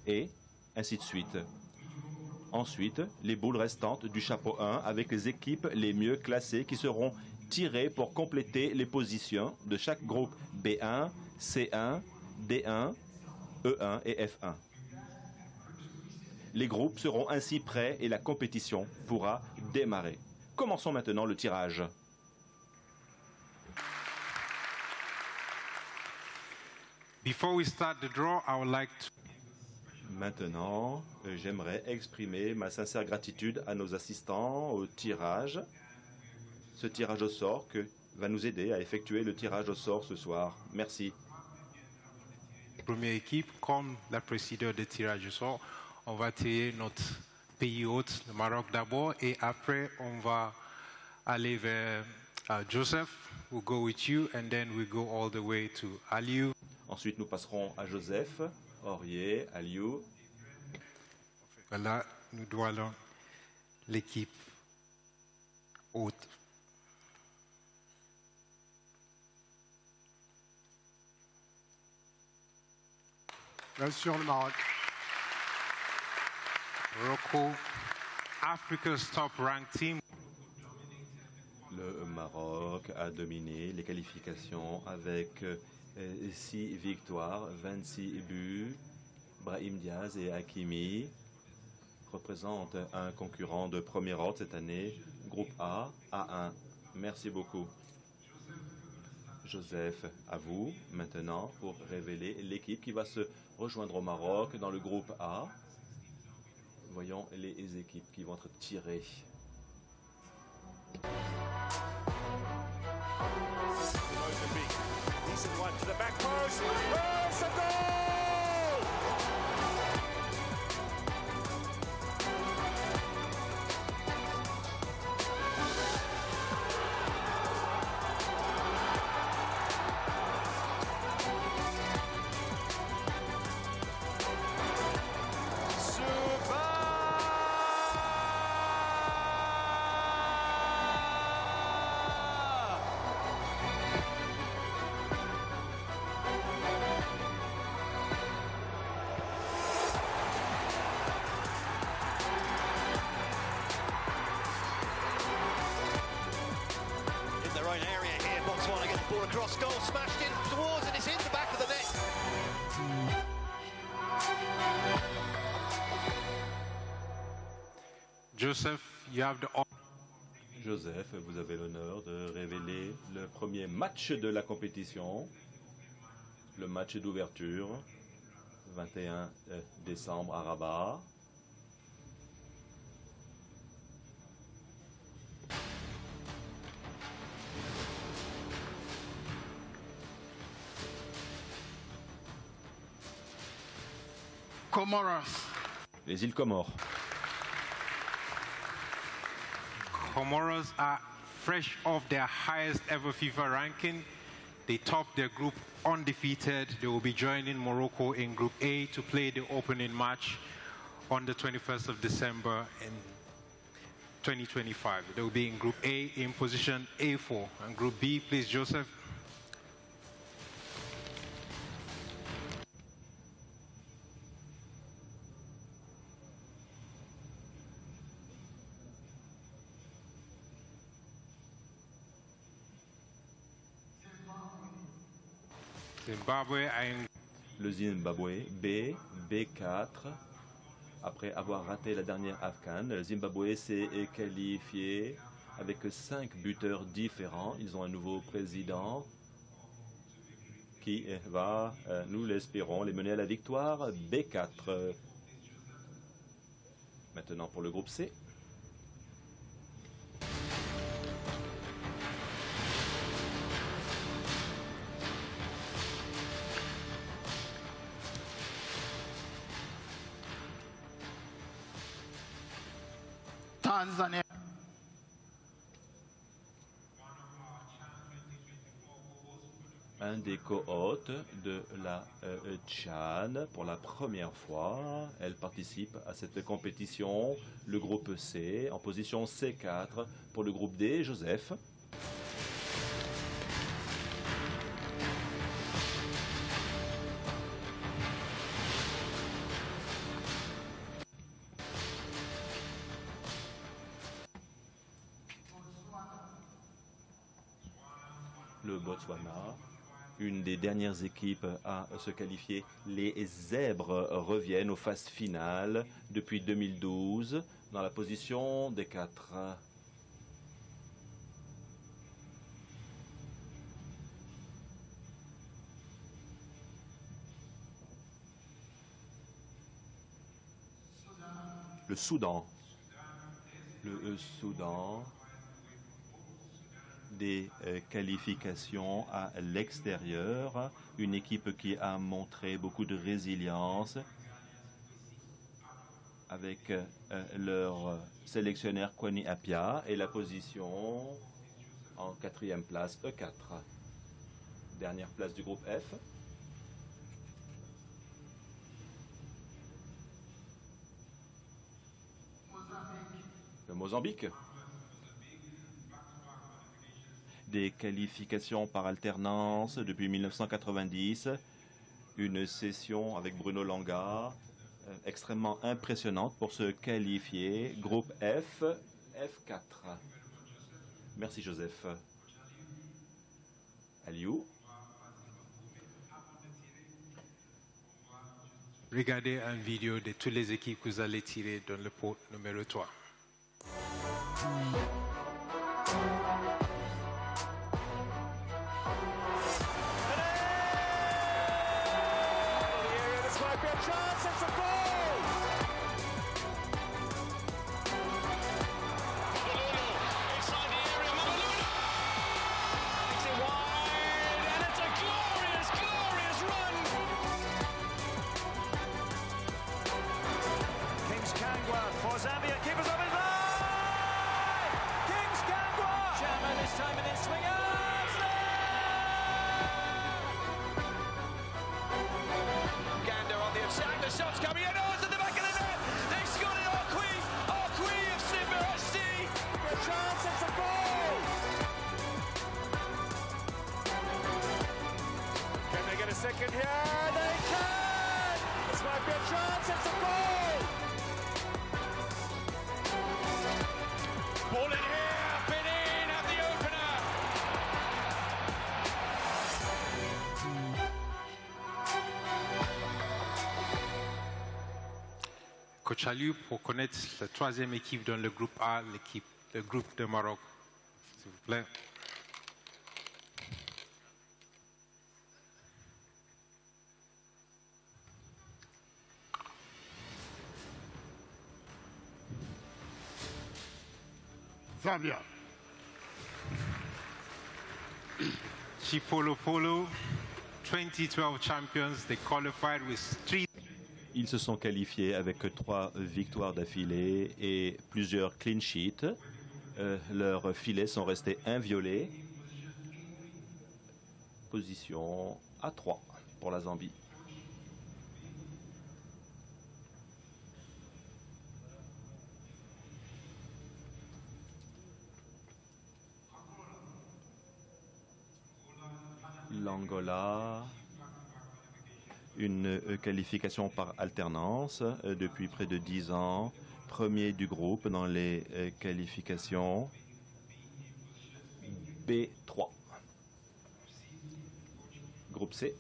et ainsi de suite. Ensuite, les boules restantes du chapeau 1 avec les équipes les mieux classées qui seront tirées pour compléter les positions de chaque groupe B1, C1, D1, E1 et F1. Les groupes seront ainsi prêts et la compétition pourra démarrer. Commençons maintenant le tirage. Before we start the draw, I would like to... Maintenant, j'aimerais exprimer ma sincère gratitude à nos assistants au tirage. Ce tirage au sort va nous aider à effectuer le tirage au sort ce soir. Merci. Première équipe, comme la procédure de tirage au sort, on va tirer notre pays hôte, le Maroc d'abord, et après on va aller vers Joseph. We'll go with you, and then we go all the way to Aliou. Ensuite, nous passerons à Joseph, Aurier, Aliou. Voilà, nous doilons l'équipe haute. Bien sûr, le Maroc. Morocco, Africa's top ranked team. Le Maroc a dominé les qualifications avec 6 victoires, 26 buts. Brahim Diaz et Hakimi représentent un concurrent de premier ordre cette année, groupe A, A1. Merci beaucoup. Joseph, à vous maintenant pour révéler l'équipe qui va se rejoindre au Maroc dans le groupe A. Voyons les équipes qui vont être tirées. Joseph, you have the... Joseph, vous avez l'honneur de révéler le premier match de la compétition, le match d'ouverture, 21 décembre à Rabat. Comoros. Les îles Comores. Comoros are fresh off their highest ever FIFA ranking. They topped their group undefeated. They will be joining Morocco in Group A to play the opening match on the 21st of December in 2025. They will be in Group A in position A4. And Group B, please, Joseph. Zimbabwe Le Zimbabwe B, B4. Après avoir raté la dernière Afghan, le Zimbabwe s'est qualifié avec 5 buteurs différents. Ils ont un nouveau président qui va, nous l'espérons, les mener à la victoire. B4. Maintenant pour le groupe C. Tanzania. Un des co-hôtes de la Tchad pour la première fois. Elle participe à cette compétition. Le groupe C en position C4 pour le groupe D. Joseph. le Botswana, une des dernières équipes à se qualifier. Les Zèbres reviennent aux phases finales depuis 2012 dans la position des 4. Le Soudan. Le Soudan, des qualifications à l'extérieur, une équipe qui a montré beaucoup de résilience avec leur sélectionneur Kwani Appiah et la position en 4e place, E4. Dernière place du groupe F. Le Mozambique. Des qualifications par alternance depuis 1990. Une session avec Bruno Langa extrêmement impressionnante pour se qualifier. Groupe F, F4. Merci Joseph. Aliou. Regardez une vidéo de toutes les équipes que vous allez tirer dans le pot numéro 3. Second here, they can! This might be a chance, it's a goal! Ball in here, Benin have the opener! Coach Aliou, pour connaître la troisième équipe dans le groupe A, le groupe de Maroc, s'il vous plaît. Zambia. Chipolo Polo, 2012 champions, they qualified with 3. Ils se sont qualifiés avec 3 victoires d'affilée et plusieurs clean sheets. Leurs filets sont restés inviolés. Position A3 pour la Zambie. L'Angola, une qualification par alternance depuis près de 10 ans, premier du groupe dans les qualifications B3. Groupe C.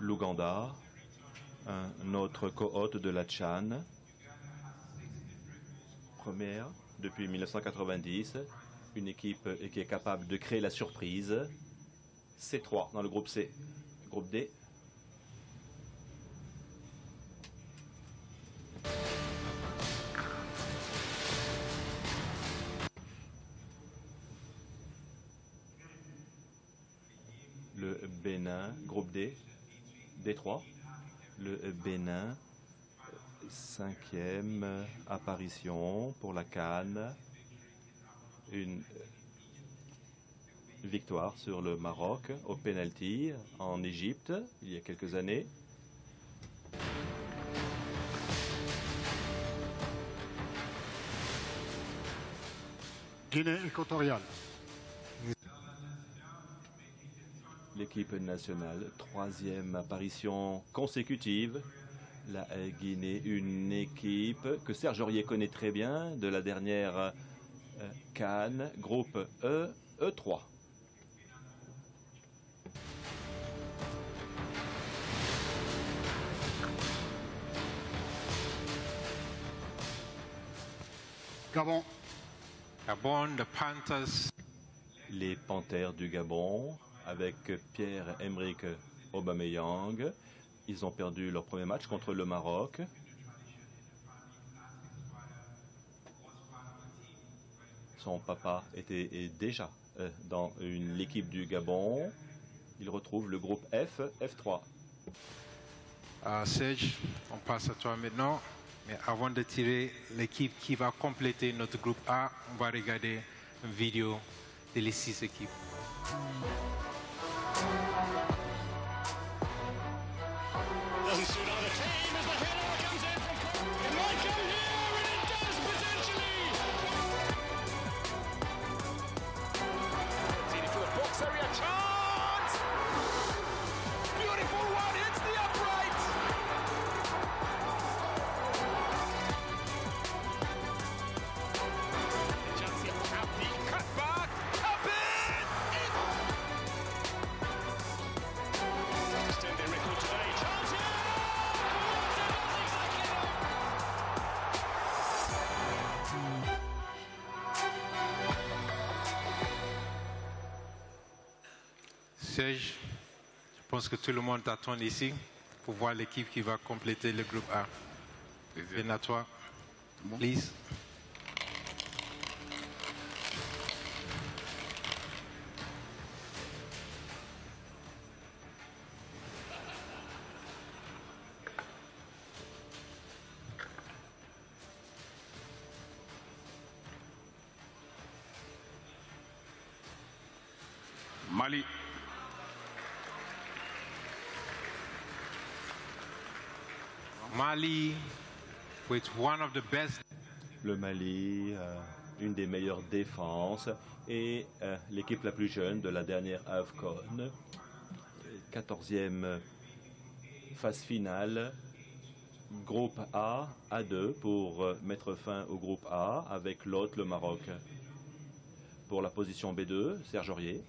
L'Ouganda, un autre co-hôte de la CHAN, première depuis 1990, une équipe qui est capable de créer la surprise. C3 dans le groupe C. Groupe D. Le Bénin, groupe D. D3, le Bénin, 5e apparition pour la CAN, une victoire sur le Maroc au penalty en Égypte il y a quelques années. Guinée équatoriale. l'équipe nationale. Troisième apparition consécutive. La Guinée, une équipe que Serge Aurier connaît très bien de la dernière CAN, groupe E, E3. Gabon. Gabon, the Panthers. Les Panthères du Gabon avec Pierre-Emerick Aubameyang. Ils ont perdu leur premier match contre le Maroc. Son papa était déjà dans l'équipe du Gabon. Il retrouve le groupe F, F3. Serge, on passe à toi maintenant. Mais avant de tirer l'équipe qui va compléter notre groupe A, on va regarder une vidéo de les 6 équipes. Doesn't suit either team as the header comes in from. It might come here, and it does potentially. Tini for the box area chance. Beautiful one, hits the upright. Chance here for Abdi, cut back, tap in. Extend their record today. Chance here. Serge, je pense que tout le monde t'attend ici pour voir l'équipe qui va compléter le groupe A. Viens à toi, please. Mali. Mali, with one of the best. Le Mali, une des meilleures défenses et l'équipe la plus jeune de la dernière AFCON. 14e phase finale. Groupe A, A2 pour mettre fin au groupe A avec l'hôte, le Maroc. Pour la position B2, Serge Aurier.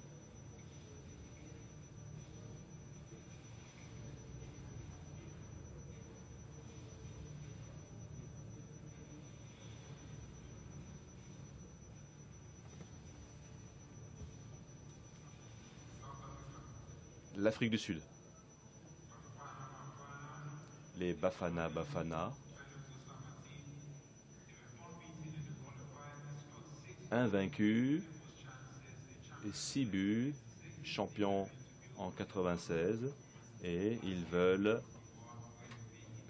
L'Afrique du Sud. Les Bafana Bafana. Invaincus. Et 6 buts. Champions en 96. Et ils veulent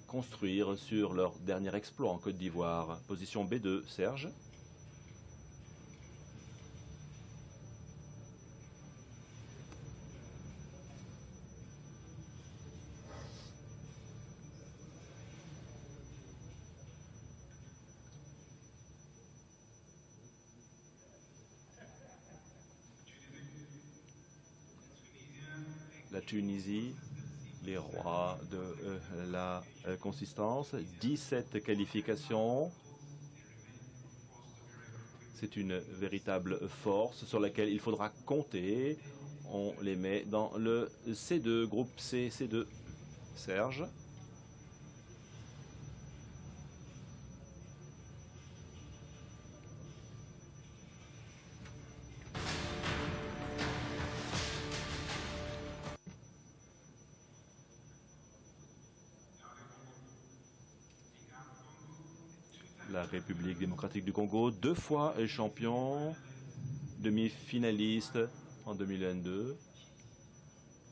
construire sur leur dernier exploit en Côte d'Ivoire. Position B2, Serge. La Tunisie, les rois de la consistance, 17 qualifications. C'est une véritable force sur laquelle il faudra compter. On les met dans le C2, groupe C, C2. Serge. La République démocratique du Congo, 2 fois champion, demi-finaliste en 2022,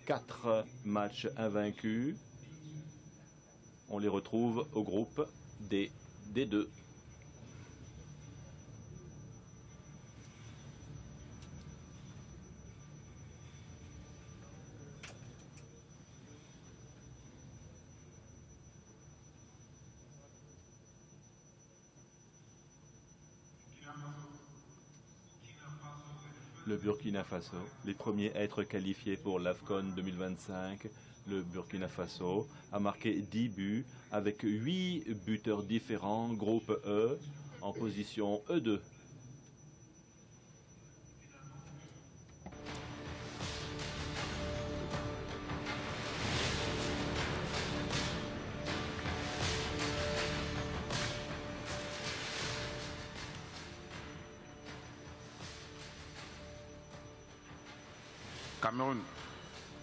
4 matchs invaincus. On les retrouve au groupe D, D2. Le Burkina Faso, les premiers à être qualifiés pour l'AFCON 2025. Le Burkina Faso a marqué 10 buts avec 8 buteurs différents, groupe E, en position E2.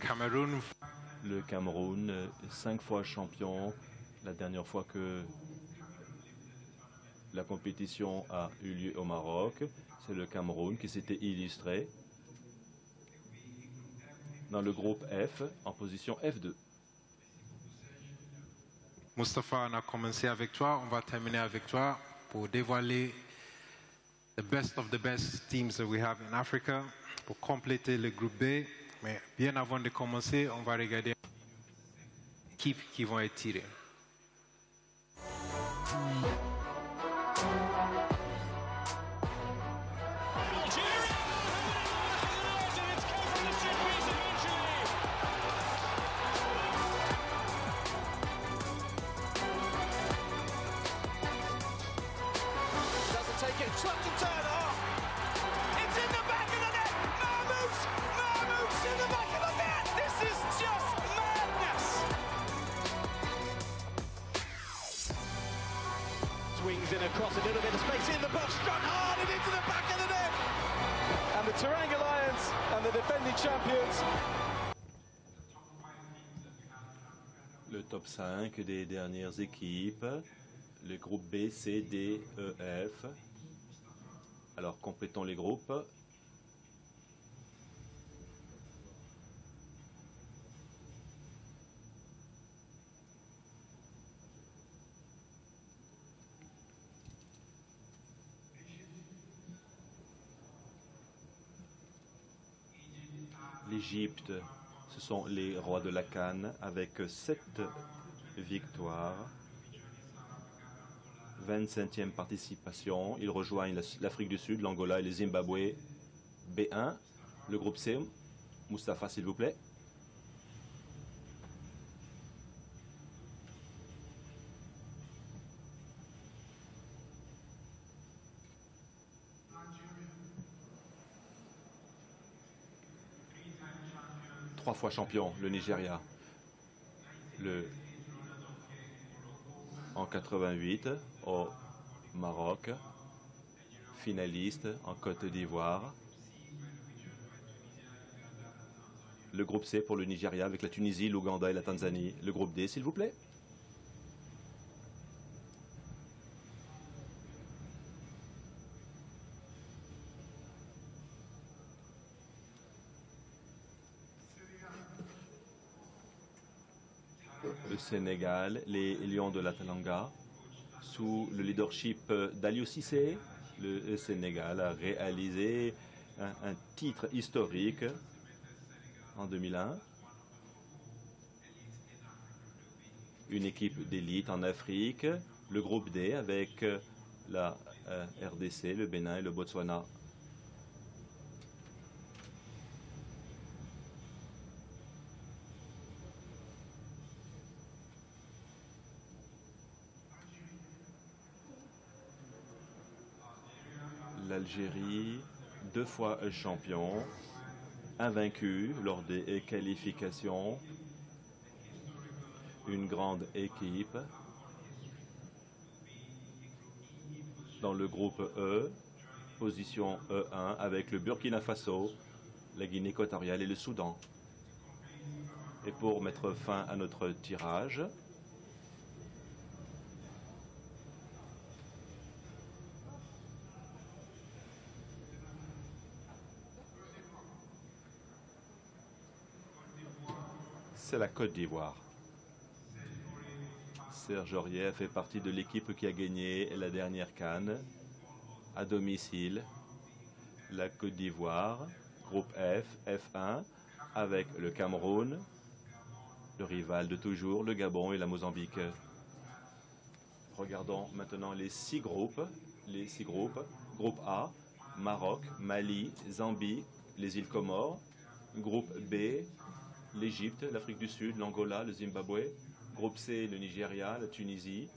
Cameroun. Le Cameroun, 5 fois champion. La dernière fois que la compétition a eu lieu au Maroc, c'est le Cameroun qui s'était illustré dans le groupe F en position F2. Moustapha, on a commencé avec toi, on va terminer avec toi pour dévoiler the best of the best teams that we have in Africa, pour compléter le groupe B. Mais bien avant de commencer, on va regarder les équipes qui vont être tirées. Swings in across a little bit of space in the box, struck hard and into the back of the net. And the Teranga Lions and the defending champions. Le top 5 des dernières équipes, le groupe B, C, D, E, F. Alors complétons les groupes. L'Égypte, ce sont les rois de la CAN avec 7 victoires, 25e participation. Ils rejoignent l'Afrique du Sud, l'Angola et le Zimbabwe. B1, le groupe C. Moustapha, s'il vous plaît. Trois fois champion, le Nigeria. En 88 au Maroc, finaliste en Côte d'Ivoire. Le groupe C pour le Nigeria avec la Tunisie, l'Ouganda et la Tanzanie. Le groupe D, s'il vous plaît. Le Sénégal, les Lions de la Teranga, sous le leadership d'Aliou Cissé, le Sénégal a réalisé un titre historique en 2001. Une équipe d'élite en Afrique, le groupe D avec la RDC, le Bénin et le Botswana. L'Algérie, 2 fois champion, invaincu lors des qualifications, une grande équipe. Dans le groupe E, position E1 avec le Burkina Faso, la Guinée équatoriale et le Soudan. Et pour mettre fin à notre tirage, c'est la Côte d'Ivoire. Serge Aurier fait partie de l'équipe qui a gagné la dernière CAN à domicile. La Côte d'Ivoire, groupe F, F1, avec le Cameroun, le rival de toujours, le Gabon et la Mozambique. Regardons maintenant les 6 groupes. Les 6 groupes. Groupe A, Maroc, Mali, Zambie, les îles Comores. Groupe B, l'Égypte, l'Afrique du Sud, l'Angola, le Zimbabwe. Groupe C, le Nigeria, la Tunisie,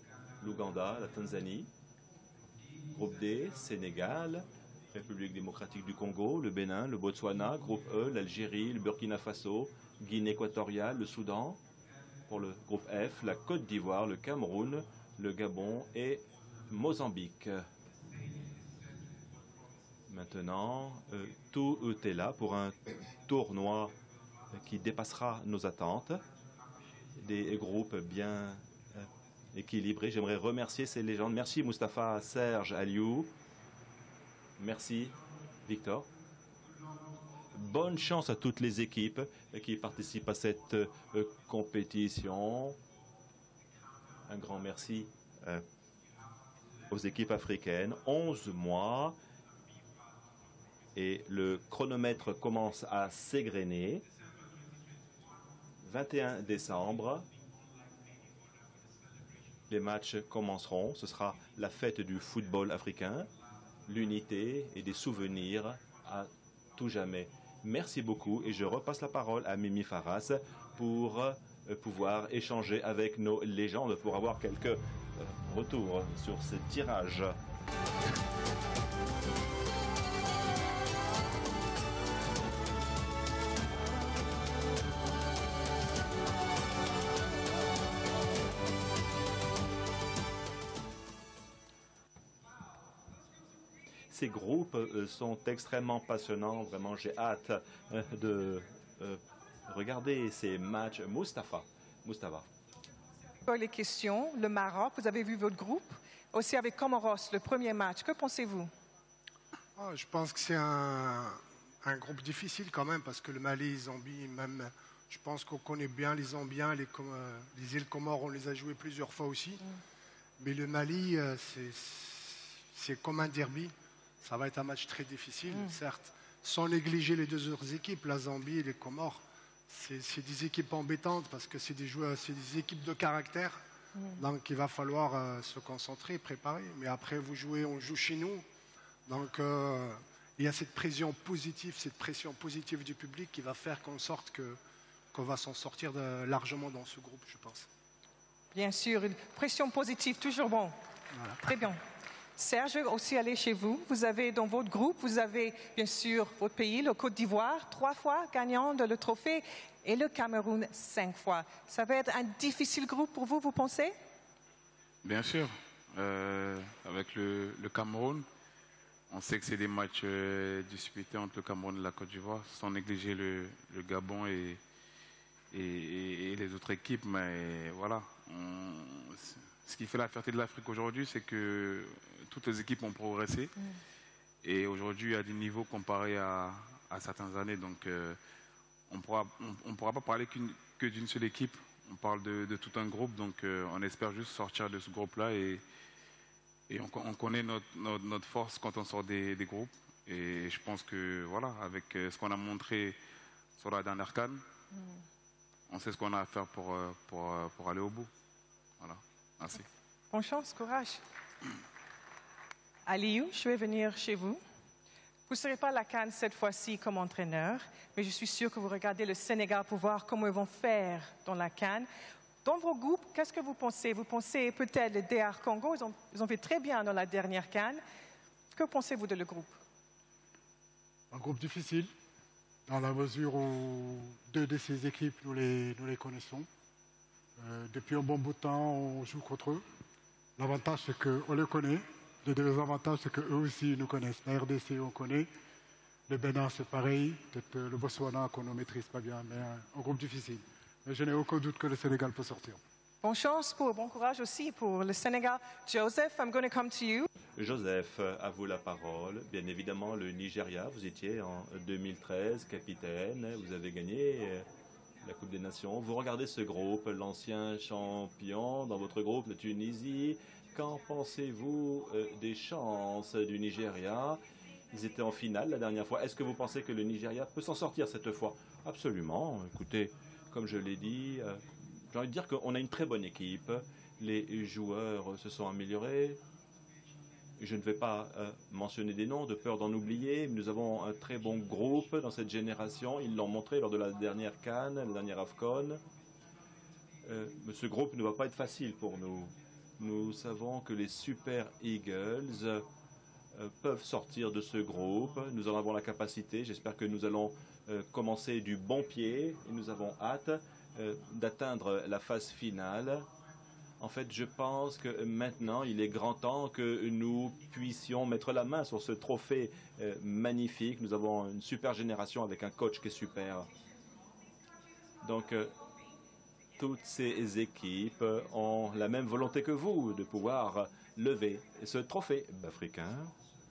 l'Ouganda, la Tanzanie. Groupe D, Sénégal, République démocratique du Congo, le Bénin, le Botswana. Groupe E, l'Algérie, le Burkina Faso, Guinée équatoriale, le Soudan. Pour le groupe F, la Côte d'Ivoire, le Cameroun, le Gabon et Mozambique. Maintenant, tout est là pour un tournoi qui dépassera nos attentes. Des groupes bien équilibrés. J'aimerais remercier ces légendes. Merci Mustapha, Serge, Aliou. Merci Victor. Bonne chance à toutes les équipes qui participent à cette compétition. Un grand merci aux équipes africaines. 11 mois et le chronomètre commence à s'égrener. 21 décembre, les matchs commenceront. Ce sera la fête du football africain, l'unité et des souvenirs à tout jamais. Merci beaucoup et je repasse la parole à Mimi Faras pour pouvoir échanger avec nos légendes, pour avoir quelques retours sur ce tirage. Ces groupes sont extrêmement passionnants. Vraiment, j'ai hâte de regarder ces matchs. Mustapha. Pour les questions, le Maroc, vous avez vu votre groupe. Aussi avec Comoros, le premier match. Que pensez-vous? Je pense que c'est un groupe difficile quand même, parce que le Mali, Zambie, même, je pense qu'on connaît bien les Zambiens, les îles Comores, on les a joués plusieurs fois aussi. Mais le Mali, c'est comme un derby. Ça va être un match très difficile, certes, sans négliger les deux autres équipes, la Zambie et les Comores. C'est des équipes embêtantes parce que c'est des équipes de caractère. Donc il va falloir se concentrer, préparer. Mais après, on joue chez nous. Donc il y a cette pression positive du public qui va faire qu'on va s'en sortir largement dans ce groupe, je pense. Bien sûr, une pression positive, toujours bon. Voilà. Très bien. Serge, je vais aussi aller chez vous. Vous avez dans votre groupe, vous avez bien sûr votre pays, le Côte d'Ivoire, 3 fois gagnant de le trophée, et le Cameroun 5 fois. Ça va être un difficile groupe pour vous, vous pensez? Bien sûr. Avec le Cameroun, on sait que c'est des matchs disputés entre le Cameroun et la Côte d'Ivoire, sans négliger le Gabon et les autres équipes. Mais voilà, ce qui fait la fierté de l'Afrique aujourd'hui, c'est que toutes les équipes ont progressé. Et aujourd'hui, à des niveaux comparés à certaines années. Donc, on ne pourra pas parler que d'une seule équipe. On parle de tout un groupe. Donc, on espère juste sortir de ce groupe-là. Et on connaît notre force quand on sort des groupes. Et je pense que, voilà, avec ce qu'on a montré sur la dernière CAN, on sait ce qu'on a à faire pour aller au bout. Voilà. Merci. Bonne chance, courage. Aliou, je vais venir chez vous. Vous ne serez pas à la CAN cette fois-ci comme entraîneur, mais je suis sûre que vous regardez le Sénégal pour voir comment ils vont faire dans la CAN. Dans vos groupes, qu'est-ce que vous pensez? Vous pensez peut-être le DR Congo, ils ont fait très bien dans la dernière CAN. Que pensez-vous de le groupe? Un groupe difficile, dans la mesure où 2 de ces équipes, nous les connaissons. Depuis un bon bout de temps, on joue contre eux. L'avantage, c'est qu'on les connaît. Le désavantage, c'est qu'eux aussi nous connaissent. La RDC, on connaît. Le Bénin, c'est pareil. Peut-être le Botswana, qu'on ne maîtrise pas bien, mais un groupe difficile. Mais je n'ai aucun doute que le Sénégal peut sortir. Bonne chance, bon courage aussi pour le Sénégal. Joseph, I'm going to come to you. Joseph, à vous la parole. Bien évidemment, le Nigeria, vous étiez en 2013 capitaine. Vous avez gagné la Coupe des Nations. Vous regardez ce groupe, l'ancien champion dans votre groupe, la Tunisie. Qu'en pensez-vous des chances du Nigeria? Ils étaient en finale la dernière fois. Est-ce que vous pensez que le Nigeria peut s'en sortir cette fois? Absolument. Écoutez, comme je l'ai dit, j'ai envie de dire qu'on a une très bonne équipe. Les joueurs se sont améliorés. Je ne vais pas mentionner des noms de peur d'en oublier. Nous avons un très bon groupe dans cette génération. Ils l'ont montré lors de la dernière CAN, la dernière AFCON. Ce groupe ne va pas être facile pour nous. Nous savons que les Super Eagles peuvent sortir de ce groupe. Nous en avons la capacité. J'espère que nous allons commencer du bon pied et nous avons hâte d'atteindre la phase finale. En fait, je pense que maintenant, il est grand temps que nous puissions mettre la main sur ce trophée magnifique. Nous avons une super génération avec un coach qui est super. Donc, toutes ces équipes ont la même volonté que vous de pouvoir lever ce trophée africain.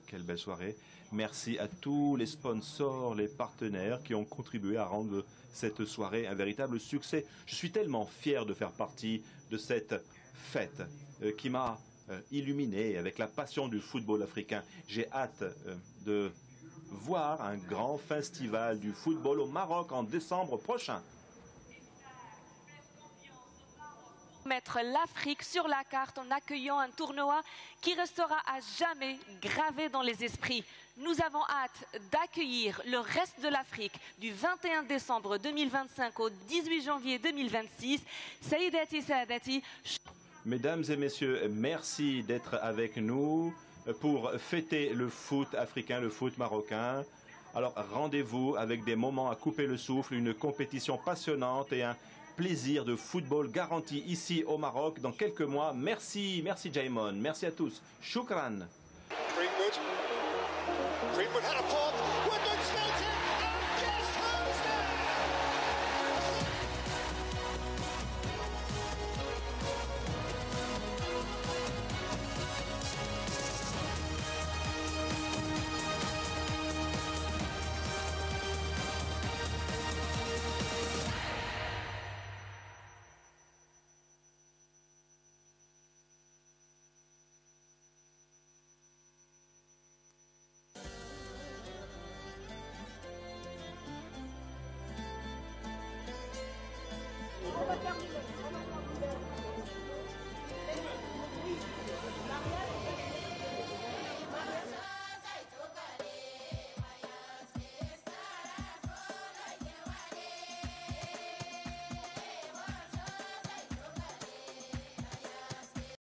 Quelle belle soirée. Merci à tous les sponsors, les partenaires qui ont contribué à rendre cette soirée un véritable succès. Je suis tellement fier de faire partie de cette fête qui m'a illuminé avec la passion du football africain. J'ai hâte de voir un grand festival du football au Maroc en décembre prochain. Mettre l'Afrique sur la carte en accueillant un tournoi qui restera à jamais gravé dans les esprits. Nous avons hâte d'accueillir le reste de l'Afrique du 21 décembre 2025 au 18 janvier 2026. Saïdati Saadati. Mesdames et messieurs, merci d'être avec nous pour fêter le foot africain, le foot marocain. Alors rendez-vous avec des moments à couper le souffle, une compétition passionnante et un plaisir de football garanti ici au Maroc dans quelques mois. Merci, merci Jaimon, merci à tous. Shukran. Greenwood had a ball.